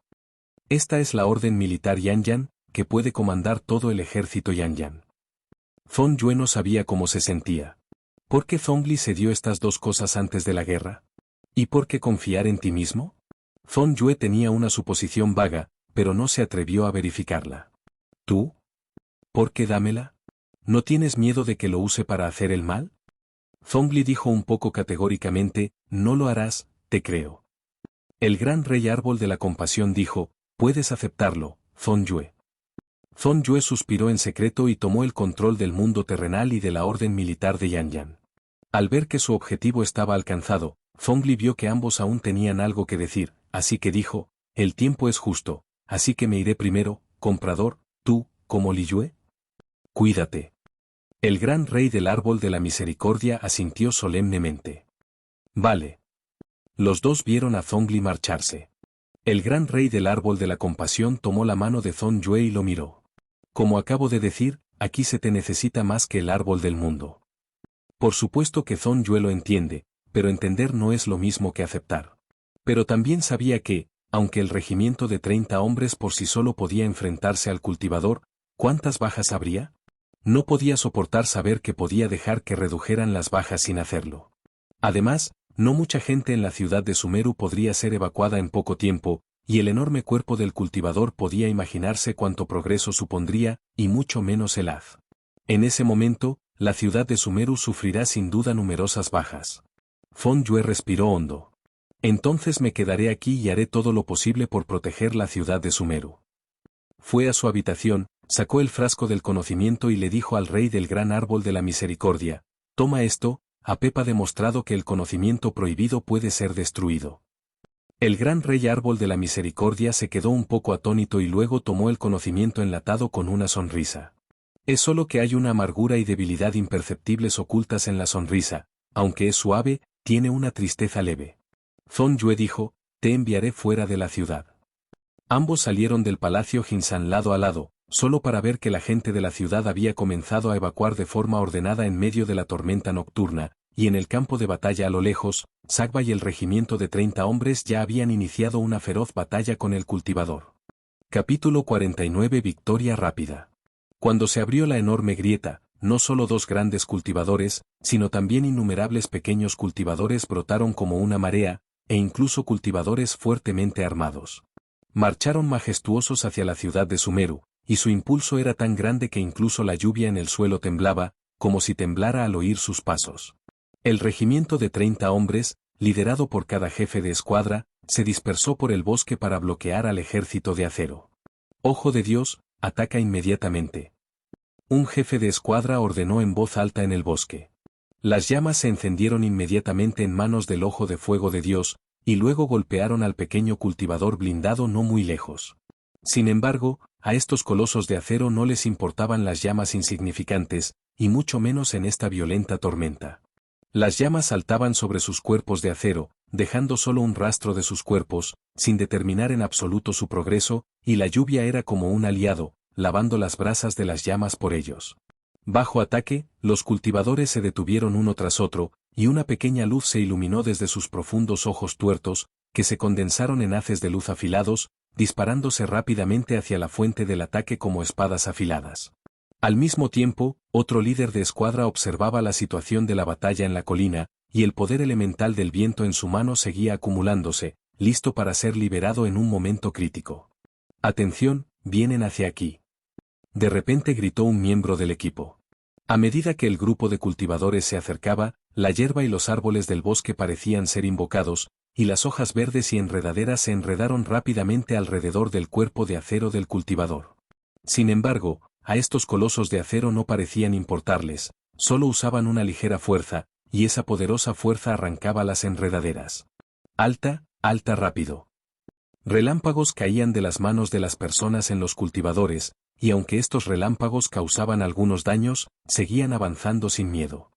Esta es la orden militar Yanyan, que puede comandar todo el ejército Yanyan. Zhong Yue no sabía cómo se sentía. ¿Por qué Zhongli se dio estas dos cosas antes de la guerra? ¿Y por qué confiar en ti mismo? Zhong Yue tenía una suposición vaga, pero no se atrevió a verificarla. ¿Tú? ¿Por qué dámela? ¿No tienes miedo de que lo use para hacer el mal? Zhongli dijo un poco categóricamente, no lo harás, te creo. El gran rey árbol de la compasión dijo, puedes aceptarlo, Zhong Yue. Zhong Yue suspiró en secreto y tomó el control del mundo terrenal y de la orden militar de Yanyan. Al ver que su objetivo estaba alcanzado, Zhongli vio que ambos aún tenían algo que decir, así que dijo, el tiempo es justo, así que me iré primero, comprador, tú, como Li Yue. Cuídate. El gran rey del árbol de la misericordia asintió solemnemente. Vale. Los dos vieron a Zhongli marcharse. El gran rey del árbol de la compasión tomó la mano de Zhong Yue y lo miró. Como acabo de decir, aquí se te necesita más que el árbol del mundo. Por supuesto que Zhong Yue lo entiende, pero entender no es lo mismo que aceptar. Pero también sabía que, aunque el regimiento de 30 hombres por sí solo podía enfrentarse al cultivador, ¿cuántas bajas habría? No podía soportar saber que podía dejar que redujeran las bajas sin hacerlo. Además, no mucha gente en la ciudad de Sumeru podría ser evacuada en poco tiempo, y el enorme cuerpo del cultivador podía imaginarse cuánto progreso supondría, y mucho menos el haz. En ese momento, la ciudad de Sumeru sufrirá sin duda numerosas bajas. Zhong Yue respiró hondo. Entonces me quedaré aquí y haré todo lo posible por proteger la ciudad de Sumeru. Fue a su habitación, sacó el frasco del conocimiento y le dijo al rey del gran árbol de la misericordia, toma esto, Apep ha demostrado que el conocimiento prohibido puede ser destruido. El gran rey árbol de la misericordia se quedó un poco atónito y luego tomó el conocimiento enlatado con una sonrisa. Es solo que hay una amargura y debilidad imperceptibles ocultas en la sonrisa, aunque es suave, tiene una tristeza leve. Zhong Yue dijo, te enviaré fuera de la ciudad. Ambos salieron del palacio Jinsan lado a lado, solo para ver que la gente de la ciudad había comenzado a evacuar de forma ordenada en medio de la tormenta nocturna, y en el campo de batalla a lo lejos, Sagba y el regimiento de 30 hombres ya habían iniciado una feroz batalla con el cultivador. Capítulo 49 Victoria rápida. Cuando se abrió la enorme grieta, no solo dos grandes cultivadores, sino también innumerables pequeños cultivadores brotaron como una marea, e incluso cultivadores fuertemente armados. Marcharon majestuosos hacia la ciudad de Sumeru, y su impulso era tan grande que incluso la lluvia en el suelo temblaba, como si temblara al oír sus pasos. El regimiento de 30 hombres, liderado por cada jefe de escuadra, se dispersó por el bosque para bloquear al ejército de acero. Ojo de Dios, ataca inmediatamente. Un jefe de escuadra ordenó en voz alta en el bosque. Las llamas se encendieron inmediatamente en manos del ojo de fuego de Dios, y luego golpearon al pequeño cultivador blindado no muy lejos. Sin embargo, a estos colosos de acero no les importaban las llamas insignificantes, y mucho menos en esta violenta tormenta. Las llamas saltaban sobre sus cuerpos de acero, dejando solo un rastro de sus cuerpos, sin determinar en absoluto su progreso, y la lluvia era como un aliado, lavando las brasas de las llamas por ellos. Bajo ataque, los cultivadores se detuvieron uno tras otro, y una pequeña luz se iluminó desde sus profundos ojos tuertos, que se condensaron en haces de luz afilados, disparándose rápidamente hacia la fuente del ataque como espadas afiladas. Al mismo tiempo, otro líder de escuadra observaba la situación de la batalla en la colina, y el poder elemental del viento en su mano seguía acumulándose, listo para ser liberado en un momento crítico. «Atención, vienen hacia aquí». De repente gritó un miembro del equipo. A medida que el grupo de cultivadores se acercaba, la hierba y los árboles del bosque parecían ser invocados, y las hojas verdes y enredaderas se enredaron rápidamente alrededor del cuerpo de acero del cultivador. Sin embargo, a estos colosos de acero no parecían importarles, solo usaban una ligera fuerza, y esa poderosa fuerza arrancaba las enredaderas. Alta, alta rápido. Relámpagos caían de las manos de las personas en los cultivadores, y aunque estos relámpagos causaban algunos daños, seguían avanzando sin miedo.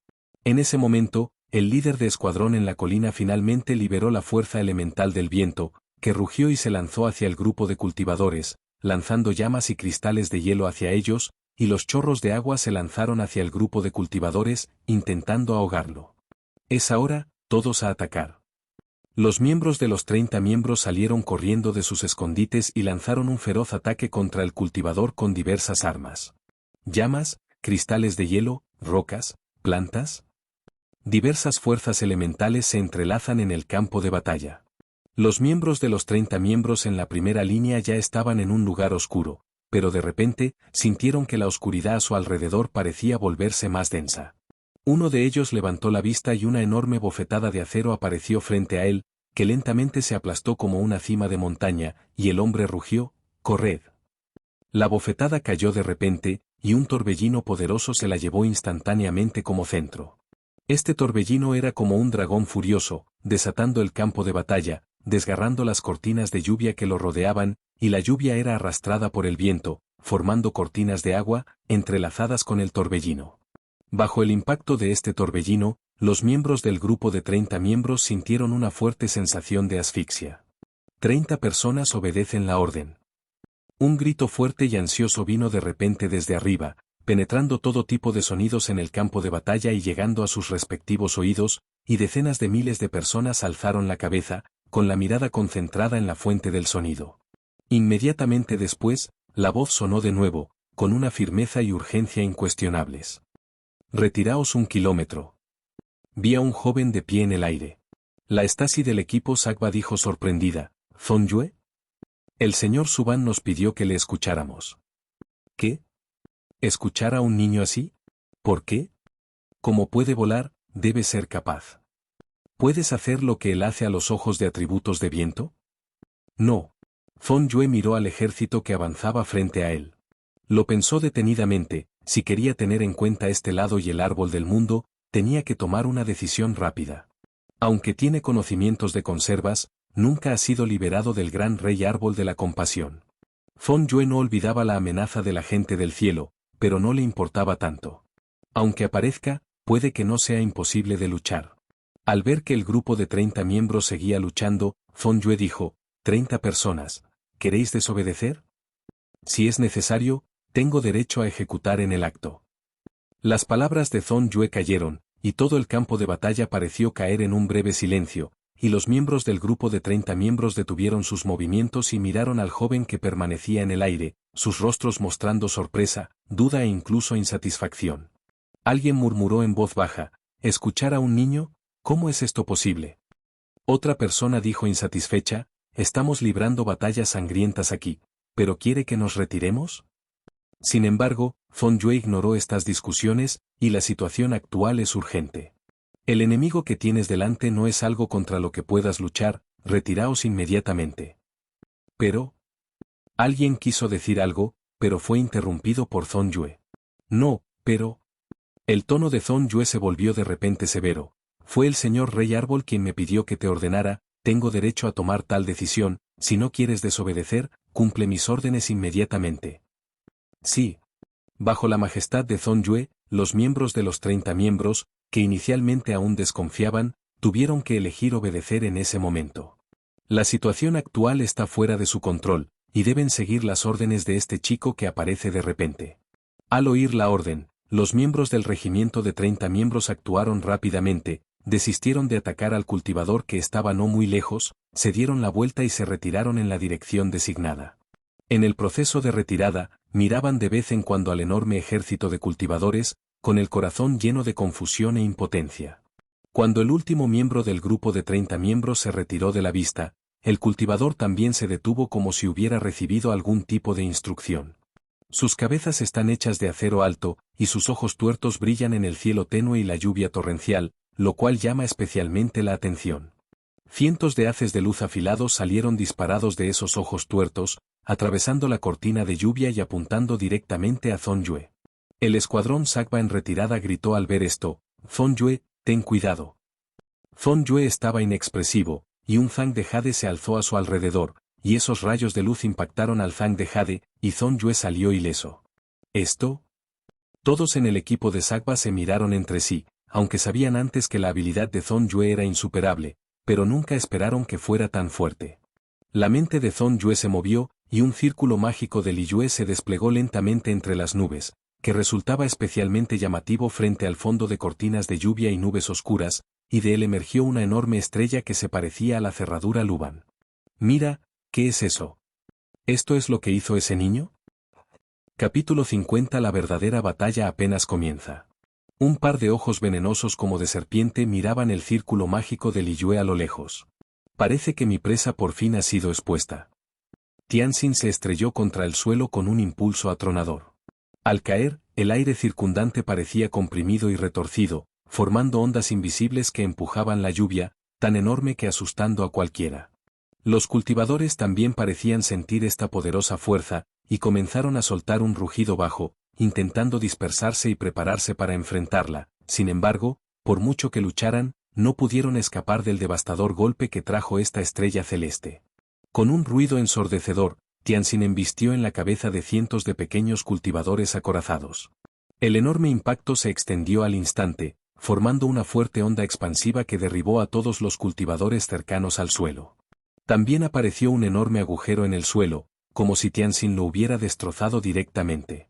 En ese momento, el líder de escuadrón en la colina finalmente liberó la fuerza elemental del viento, que rugió y se lanzó hacia el grupo de cultivadores, lanzando llamas y cristales de hielo hacia ellos, y los chorros de agua se lanzaron hacia el grupo de cultivadores, intentando ahogarlo. Es ahora, todos a atacar. Los miembros de los 30 miembros salieron corriendo de sus escondites y lanzaron un feroz ataque contra el cultivador con diversas armas. Llamas, cristales de hielo, rocas, plantas. Diversas fuerzas elementales se entrelazan en el campo de batalla. Los miembros de los 30 miembros en la primera línea ya estaban en un lugar oscuro, pero de repente, sintieron que la oscuridad a su alrededor parecía volverse más densa. Uno de ellos levantó la vista y una enorme bofetada de acero apareció frente a él, que lentamente se aplastó como una cima de montaña, y el hombre rugió, «¡Corred!». La bofetada cayó de repente, y un torbellino poderoso se la llevó instantáneamente como centro. Este torbellino era como un dragón furioso, desatando el campo de batalla, desgarrando las cortinas de lluvia que lo rodeaban, y la lluvia era arrastrada por el viento, formando cortinas de agua, entrelazadas con el torbellino. Bajo el impacto de este torbellino, los miembros del grupo de 30 miembros sintieron una fuerte sensación de asfixia. 30 personas obedecen la orden. Un grito fuerte y ansioso vino de repente desde arriba, penetrando todo tipo de sonidos en el campo de batalla y llegando a sus respectivos oídos, y decenas de miles de personas alzaron la cabeza, con la mirada concentrada en la fuente del sonido. Inmediatamente después, la voz sonó de nuevo, con una firmeza y urgencia incuestionables. «Retiraos 1 kilómetro». Vi a un joven de pie en el aire. La Stasi del equipo Sagba dijo sorprendida, «¿Zonjue?». El señor Suban nos pidió que le escucháramos. ¿Qué? ¿Escuchar a un niño así? ¿Por qué? Como puede volar, debe ser capaz. ¿Puedes hacer lo que él hace a los ojos de atributos de viento? No. Zonjue miró al ejército que avanzaba frente a él. Lo pensó detenidamente. Si quería tener en cuenta este lado y el árbol del mundo, tenía que tomar una decisión rápida. Aunque tiene conocimientos de conservas, nunca ha sido liberado del gran rey árbol de la compasión. Zonjue no olvidaba la amenaza de la gente del cielo, pero no le importaba tanto. Aunque aparezca, puede que no sea imposible de luchar. Al ver que el grupo de 30 miembros seguía luchando, Zonjue dijo, 30 personas, ¿queréis desobedecer? Si es necesario, tengo derecho a ejecutar en el acto. Las palabras de Zonjue cayeron, y todo el campo de batalla pareció caer en un breve silencio, y los miembros del grupo de 30 miembros detuvieron sus movimientos y miraron al joven que permanecía en el aire, sus rostros mostrando sorpresa, duda e incluso insatisfacción. Alguien murmuró en voz baja, ¿escuchar a un niño? ¿Cómo es esto posible? Otra persona dijo insatisfecha, estamos librando batallas sangrientas aquí, ¿pero quiere que nos retiremos? Sin embargo, Feng Yue ignoró estas discusiones, y la situación actual es urgente. El enemigo que tienes delante no es algo contra lo que puedas luchar, retiraos inmediatamente. Pero, alguien quiso decir algo, pero fue interrumpido por Feng Yue. No, pero... El tono de Feng Yue se volvió de repente severo. Fue el señor Rey Árbol quien me pidió que te ordenara, tengo derecho a tomar tal decisión, si no quieres desobedecer, cumple mis órdenes inmediatamente. Sí. Bajo la majestad de Feng Yue, los miembros de los 30 miembros, que inicialmente aún desconfiaban, tuvieron que elegir obedecer en ese momento. La situación actual está fuera de su control, y deben seguir las órdenes de este chico que aparece de repente. Al oír la orden, los miembros del regimiento de 30 miembros actuaron rápidamente, desistieron de atacar al cultivador que estaba no muy lejos, se dieron la vuelta y se retiraron en la dirección designada. En el proceso de retirada, miraban de vez en cuando al enorme ejército de cultivadores, con el corazón lleno de confusión e impotencia. Cuando el último miembro del grupo de 30 miembros se retiró de la vista, el cultivador también se detuvo como si hubiera recibido algún tipo de instrucción. Sus cabezas están hechas de acero alto, y sus ojos tuertos brillan en el cielo tenue y la lluvia torrencial, lo cual llama especialmente la atención. Cientos de haces de luz afilados salieron disparados de esos ojos tuertos, atravesando la cortina de lluvia y apuntando directamente a Feng Yue. El escuadrón Sakba en retirada gritó al ver esto, Feng Yue, ten cuidado. Feng Yue estaba inexpresivo, y un Zhang de Jade se alzó a su alrededor, y esos rayos de luz impactaron al Zhang de Jade, y Feng Yue salió ileso. ¿Esto? Todos en el equipo de Sakba se miraron entre sí, aunque sabían antes que la habilidad de Feng Yue era insuperable, pero nunca esperaron que fuera tan fuerte. La mente de Feng Yue se movió, y un círculo mágico de Li Yue se desplegó lentamente entre las nubes, que resultaba especialmente llamativo frente al fondo de cortinas de lluvia y nubes oscuras, y de él emergió una enorme estrella que se parecía a la cerradura Luban. Mira, ¿qué es eso? ¿Esto es lo que hizo ese niño? Capítulo 50. La verdadera batalla apenas comienza. Un par de ojos venenosos como de serpiente miraban el círculo mágico de Li Yue a lo lejos. Parece que mi presa por fin ha sido expuesta. Tianxin se estrelló contra el suelo con un impulso atronador. Al caer, el aire circundante parecía comprimido y retorcido, formando ondas invisibles que empujaban la lluvia, tan enorme que asustando a cualquiera. Los cultivadores también parecían sentir esta poderosa fuerza, y comenzaron a soltar un rugido bajo, intentando dispersarse y prepararse para enfrentarla. Sin embargo, por mucho que lucharan, no pudieron escapar del devastador golpe que trajo esta estrella celeste. Con un ruido ensordecedor, Tianxin embistió en la cabeza de cientos de pequeños cultivadores acorazados. El enorme impacto se extendió al instante, formando una fuerte onda expansiva que derribó a todos los cultivadores cercanos al suelo. También apareció un enorme agujero en el suelo, como si Tianxin lo hubiera destrozado directamente.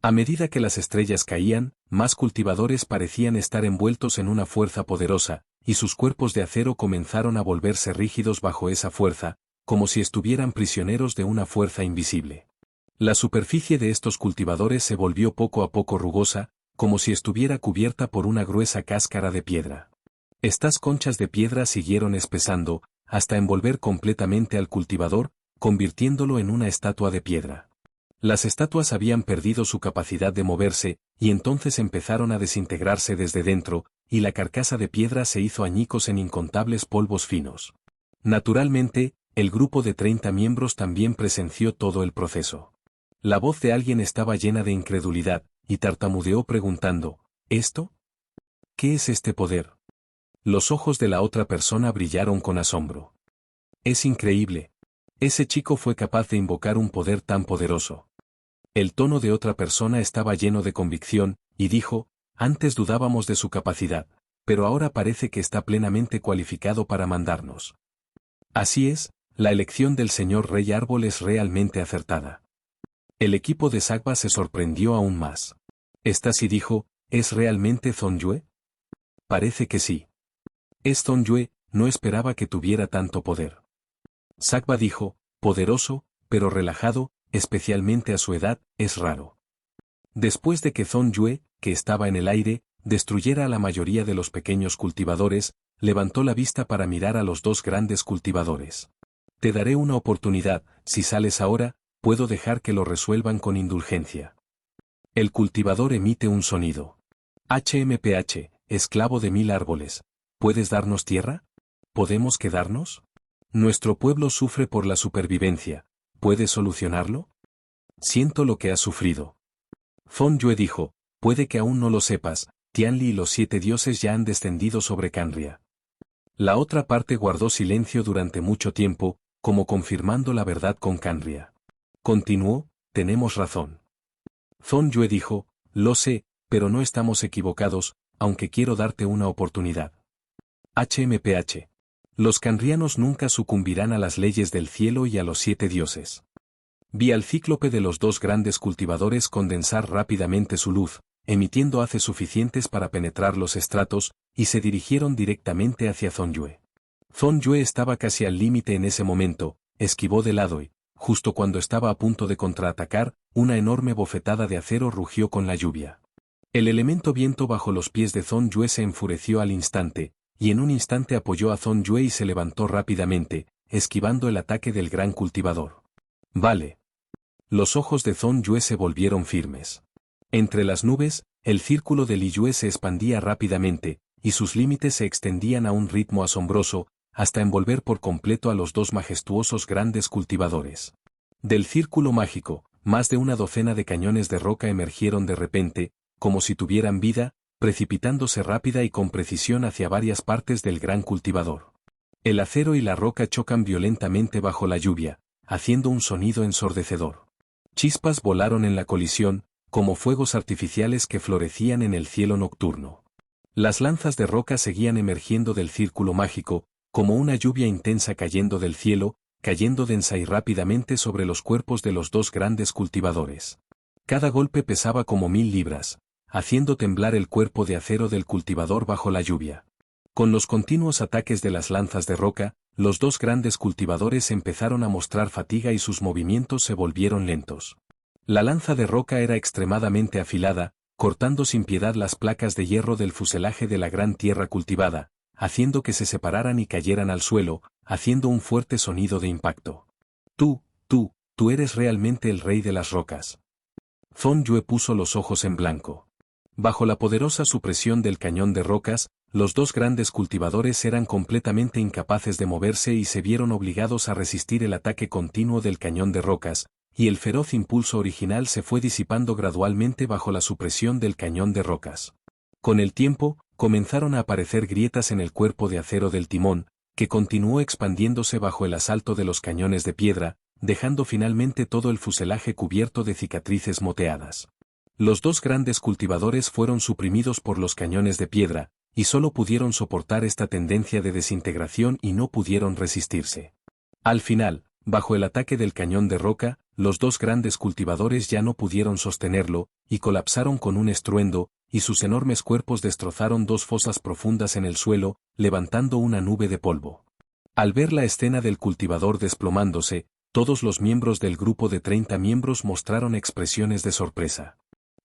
A medida que las estrellas caían, más cultivadores parecían estar envueltos en una fuerza poderosa, y sus cuerpos de acero comenzaron a volverse rígidos bajo esa fuerza, como si estuvieran prisioneros de una fuerza invisible. La superficie de estos cultivadores se volvió poco a poco rugosa, como si estuviera cubierta por una gruesa cáscara de piedra. Estas conchas de piedra siguieron espesando, hasta envolver completamente al cultivador, convirtiéndolo en una estatua de piedra. Las estatuas habían perdido su capacidad de moverse, y entonces empezaron a desintegrarse desde dentro, y la carcasa de piedra se hizo añicos en incontables polvos finos. Naturalmente, el grupo de 30 miembros también presenció todo el proceso. La voz de alguien estaba llena de incredulidad, y tartamudeó preguntando, ¿esto? ¿Qué es este poder? Los ojos de la otra persona brillaron con asombro. Es increíble. Ese chico fue capaz de invocar un poder tan poderoso. El tono de otra persona estaba lleno de convicción, y dijo, antes dudábamos de su capacidad, pero ahora parece que está plenamente cualificado para mandarnos. Así es, la elección del señor Rey Árbol es realmente acertada. El equipo de Sakba se sorprendió aún más. Stasi dijo, ¿es realmente Feng Yue? Parece que sí. Es Feng Yue, no esperaba que tuviera tanto poder. Sakba dijo, poderoso, pero relajado, especialmente a su edad, es raro. Después de que Feng Yue, que estaba en el aire, destruyera a la mayoría de los pequeños cultivadores, levantó la vista para mirar a los dos grandes cultivadores. Te daré una oportunidad, si sales ahora, puedo dejar que lo resuelvan con indulgencia. El cultivador emite un sonido. HMPH, esclavo de 1000 árboles, ¿puedes darnos tierra? ¿Podemos quedarnos? Nuestro pueblo sufre por la supervivencia, ¿puedes solucionarlo? Siento lo que has sufrido. Fong Yue dijo, puede que aún no lo sepas, Tianli y los 7 dioses ya han descendido sobre Canria. La otra parte guardó silencio durante mucho tiempo, como confirmando la verdad con Canria. Continuó, tenemos razón. Fong Yue dijo, lo sé, pero no estamos equivocados, aunque quiero darte una oportunidad. HMPH. Los canrianos nunca sucumbirán a las leyes del cielo y a los 7 dioses. Vi al cíclope de los dos grandes cultivadores condensar rápidamente su luz, emitiendo haces suficientes para penetrar los estratos, y se dirigieron directamente hacia Fong Yue. Fong Yue estaba casi al límite en ese momento, esquivó de lado y, justo cuando estaba a punto de contraatacar, una enorme bofetada de acero rugió con la lluvia. El elemento viento bajo los pies de Fong Yue se enfureció al instante, y en un instante apoyó a Fong Yue y se levantó rápidamente, esquivando el ataque del gran cultivador. Vale. Los ojos de Fong Yue se volvieron firmes. Entre las nubes, el círculo de Li Yue se expandía rápidamente, y sus límites se extendían a un ritmo asombroso, hasta envolver por completo a los dos majestuosos grandes cultivadores. Del círculo mágico, más de una docena de cañones de roca emergieron de repente, como si tuvieran vida, precipitándose rápida y con precisión hacia varias partes del gran cultivador. El acero y la roca chocan violentamente bajo la lluvia, haciendo un sonido ensordecedor. Chispas volaron en la colisión, como fuegos artificiales que florecían en el cielo nocturno. Las lanzas de roca seguían emergiendo del círculo mágico, como una lluvia intensa cayendo del cielo, cayendo densa y rápidamente sobre los cuerpos de los dos grandes cultivadores. Cada golpe pesaba como 1000 libras, haciendo temblar el cuerpo de acero del cultivador bajo la lluvia. Con los continuos ataques de las lanzas de roca, los dos grandes cultivadores empezaron a mostrar fatiga y sus movimientos se volvieron lentos. La lanza de roca era extremadamente afilada, cortando sin piedad las placas de hierro del fuselaje de la gran tierra cultivada, haciendo que se separaran y cayeran al suelo, haciendo un fuerte sonido de impacto. Tú eres realmente el rey de las rocas. Fong Yue puso los ojos en blanco. Bajo la poderosa supresión del cañón de rocas, los dos grandes cultivadores eran completamente incapaces de moverse y se vieron obligados a resistir el ataque continuo del cañón de rocas, y el feroz impulso original se fue disipando gradualmente bajo la supresión del cañón de rocas. Con el tiempo, comenzaron a aparecer grietas en el cuerpo de acero del timón, que continuó expandiéndose bajo el asalto de los cañones de piedra, dejando finalmente todo el fuselaje cubierto de cicatrices moteadas. Los dos grandes cultivadores fueron suprimidos por los cañones de piedra, y solo pudieron soportar esta tendencia de desintegración y no pudieron resistirse. Al final, bajo el ataque del cañón de roca, los dos grandes cultivadores ya no pudieron sostenerlo, y colapsaron con un estruendo, y sus enormes cuerpos destrozaron dos fosas profundas en el suelo, levantando una nube de polvo. Al ver la escena del cultivador desplomándose, todos los miembros del grupo de 30 miembros mostraron expresiones de sorpresa.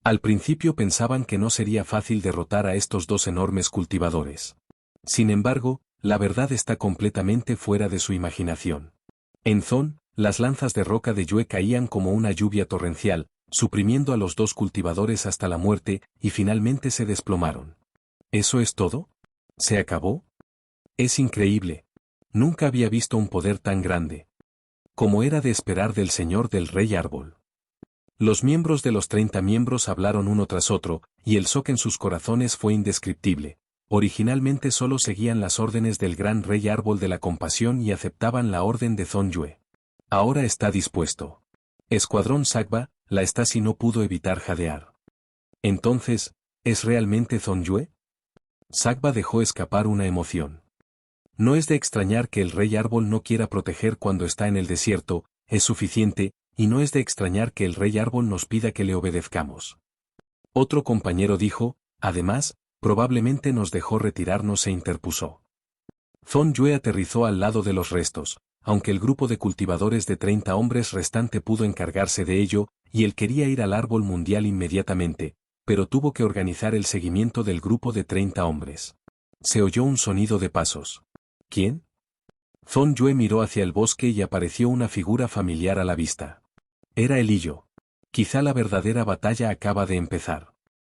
Al principio pensaban que no sería fácil derrotar a estos dos enormes cultivadores. Sin embargo, la verdad está completamente fuera de su imaginación. En Zon, las lanzas de roca de Yue caían como una lluvia torrencial, suprimiendo a los dos cultivadores hasta la muerte, y finalmente se desplomaron. ¿Eso es todo? ¿Se acabó? Es increíble. Nunca había visto un poder tan grande. Como era de esperar del señor del rey árbol. Los miembros de los 30 miembros hablaron uno tras otro, y el shock en sus corazones fue indescriptible. Originalmente solo seguían las órdenes del gran rey árbol de la compasión y aceptaban la orden de Fong Yue. Ahora está dispuesto. Escuadrón Sagba, la Stasi no pudo evitar jadear. Entonces, ¿es realmente Fong Yue? Sagba dejó escapar una emoción. No es de extrañar que el rey árbol no quiera proteger cuando está en el desierto, es suficiente, y no es de extrañar que el rey árbol nos pida que le obedezcamos. Otro compañero dijo, además, probablemente nos dejó retirarnos e interpuso. Fong Yue aterrizó al lado de los restos, aunque el grupo de cultivadores de 30 hombres restante pudo encargarse de ello, y él quería ir al árbol mundial inmediatamente, pero tuvo que organizar el seguimiento del grupo de 30 hombres. Se oyó un sonido de pasos. ¿Quién? Zhong Yue miró hacia el bosque y apareció una figura familiar a la vista. Era Elillo. Quizá la verdadera batalla acaba de empezar.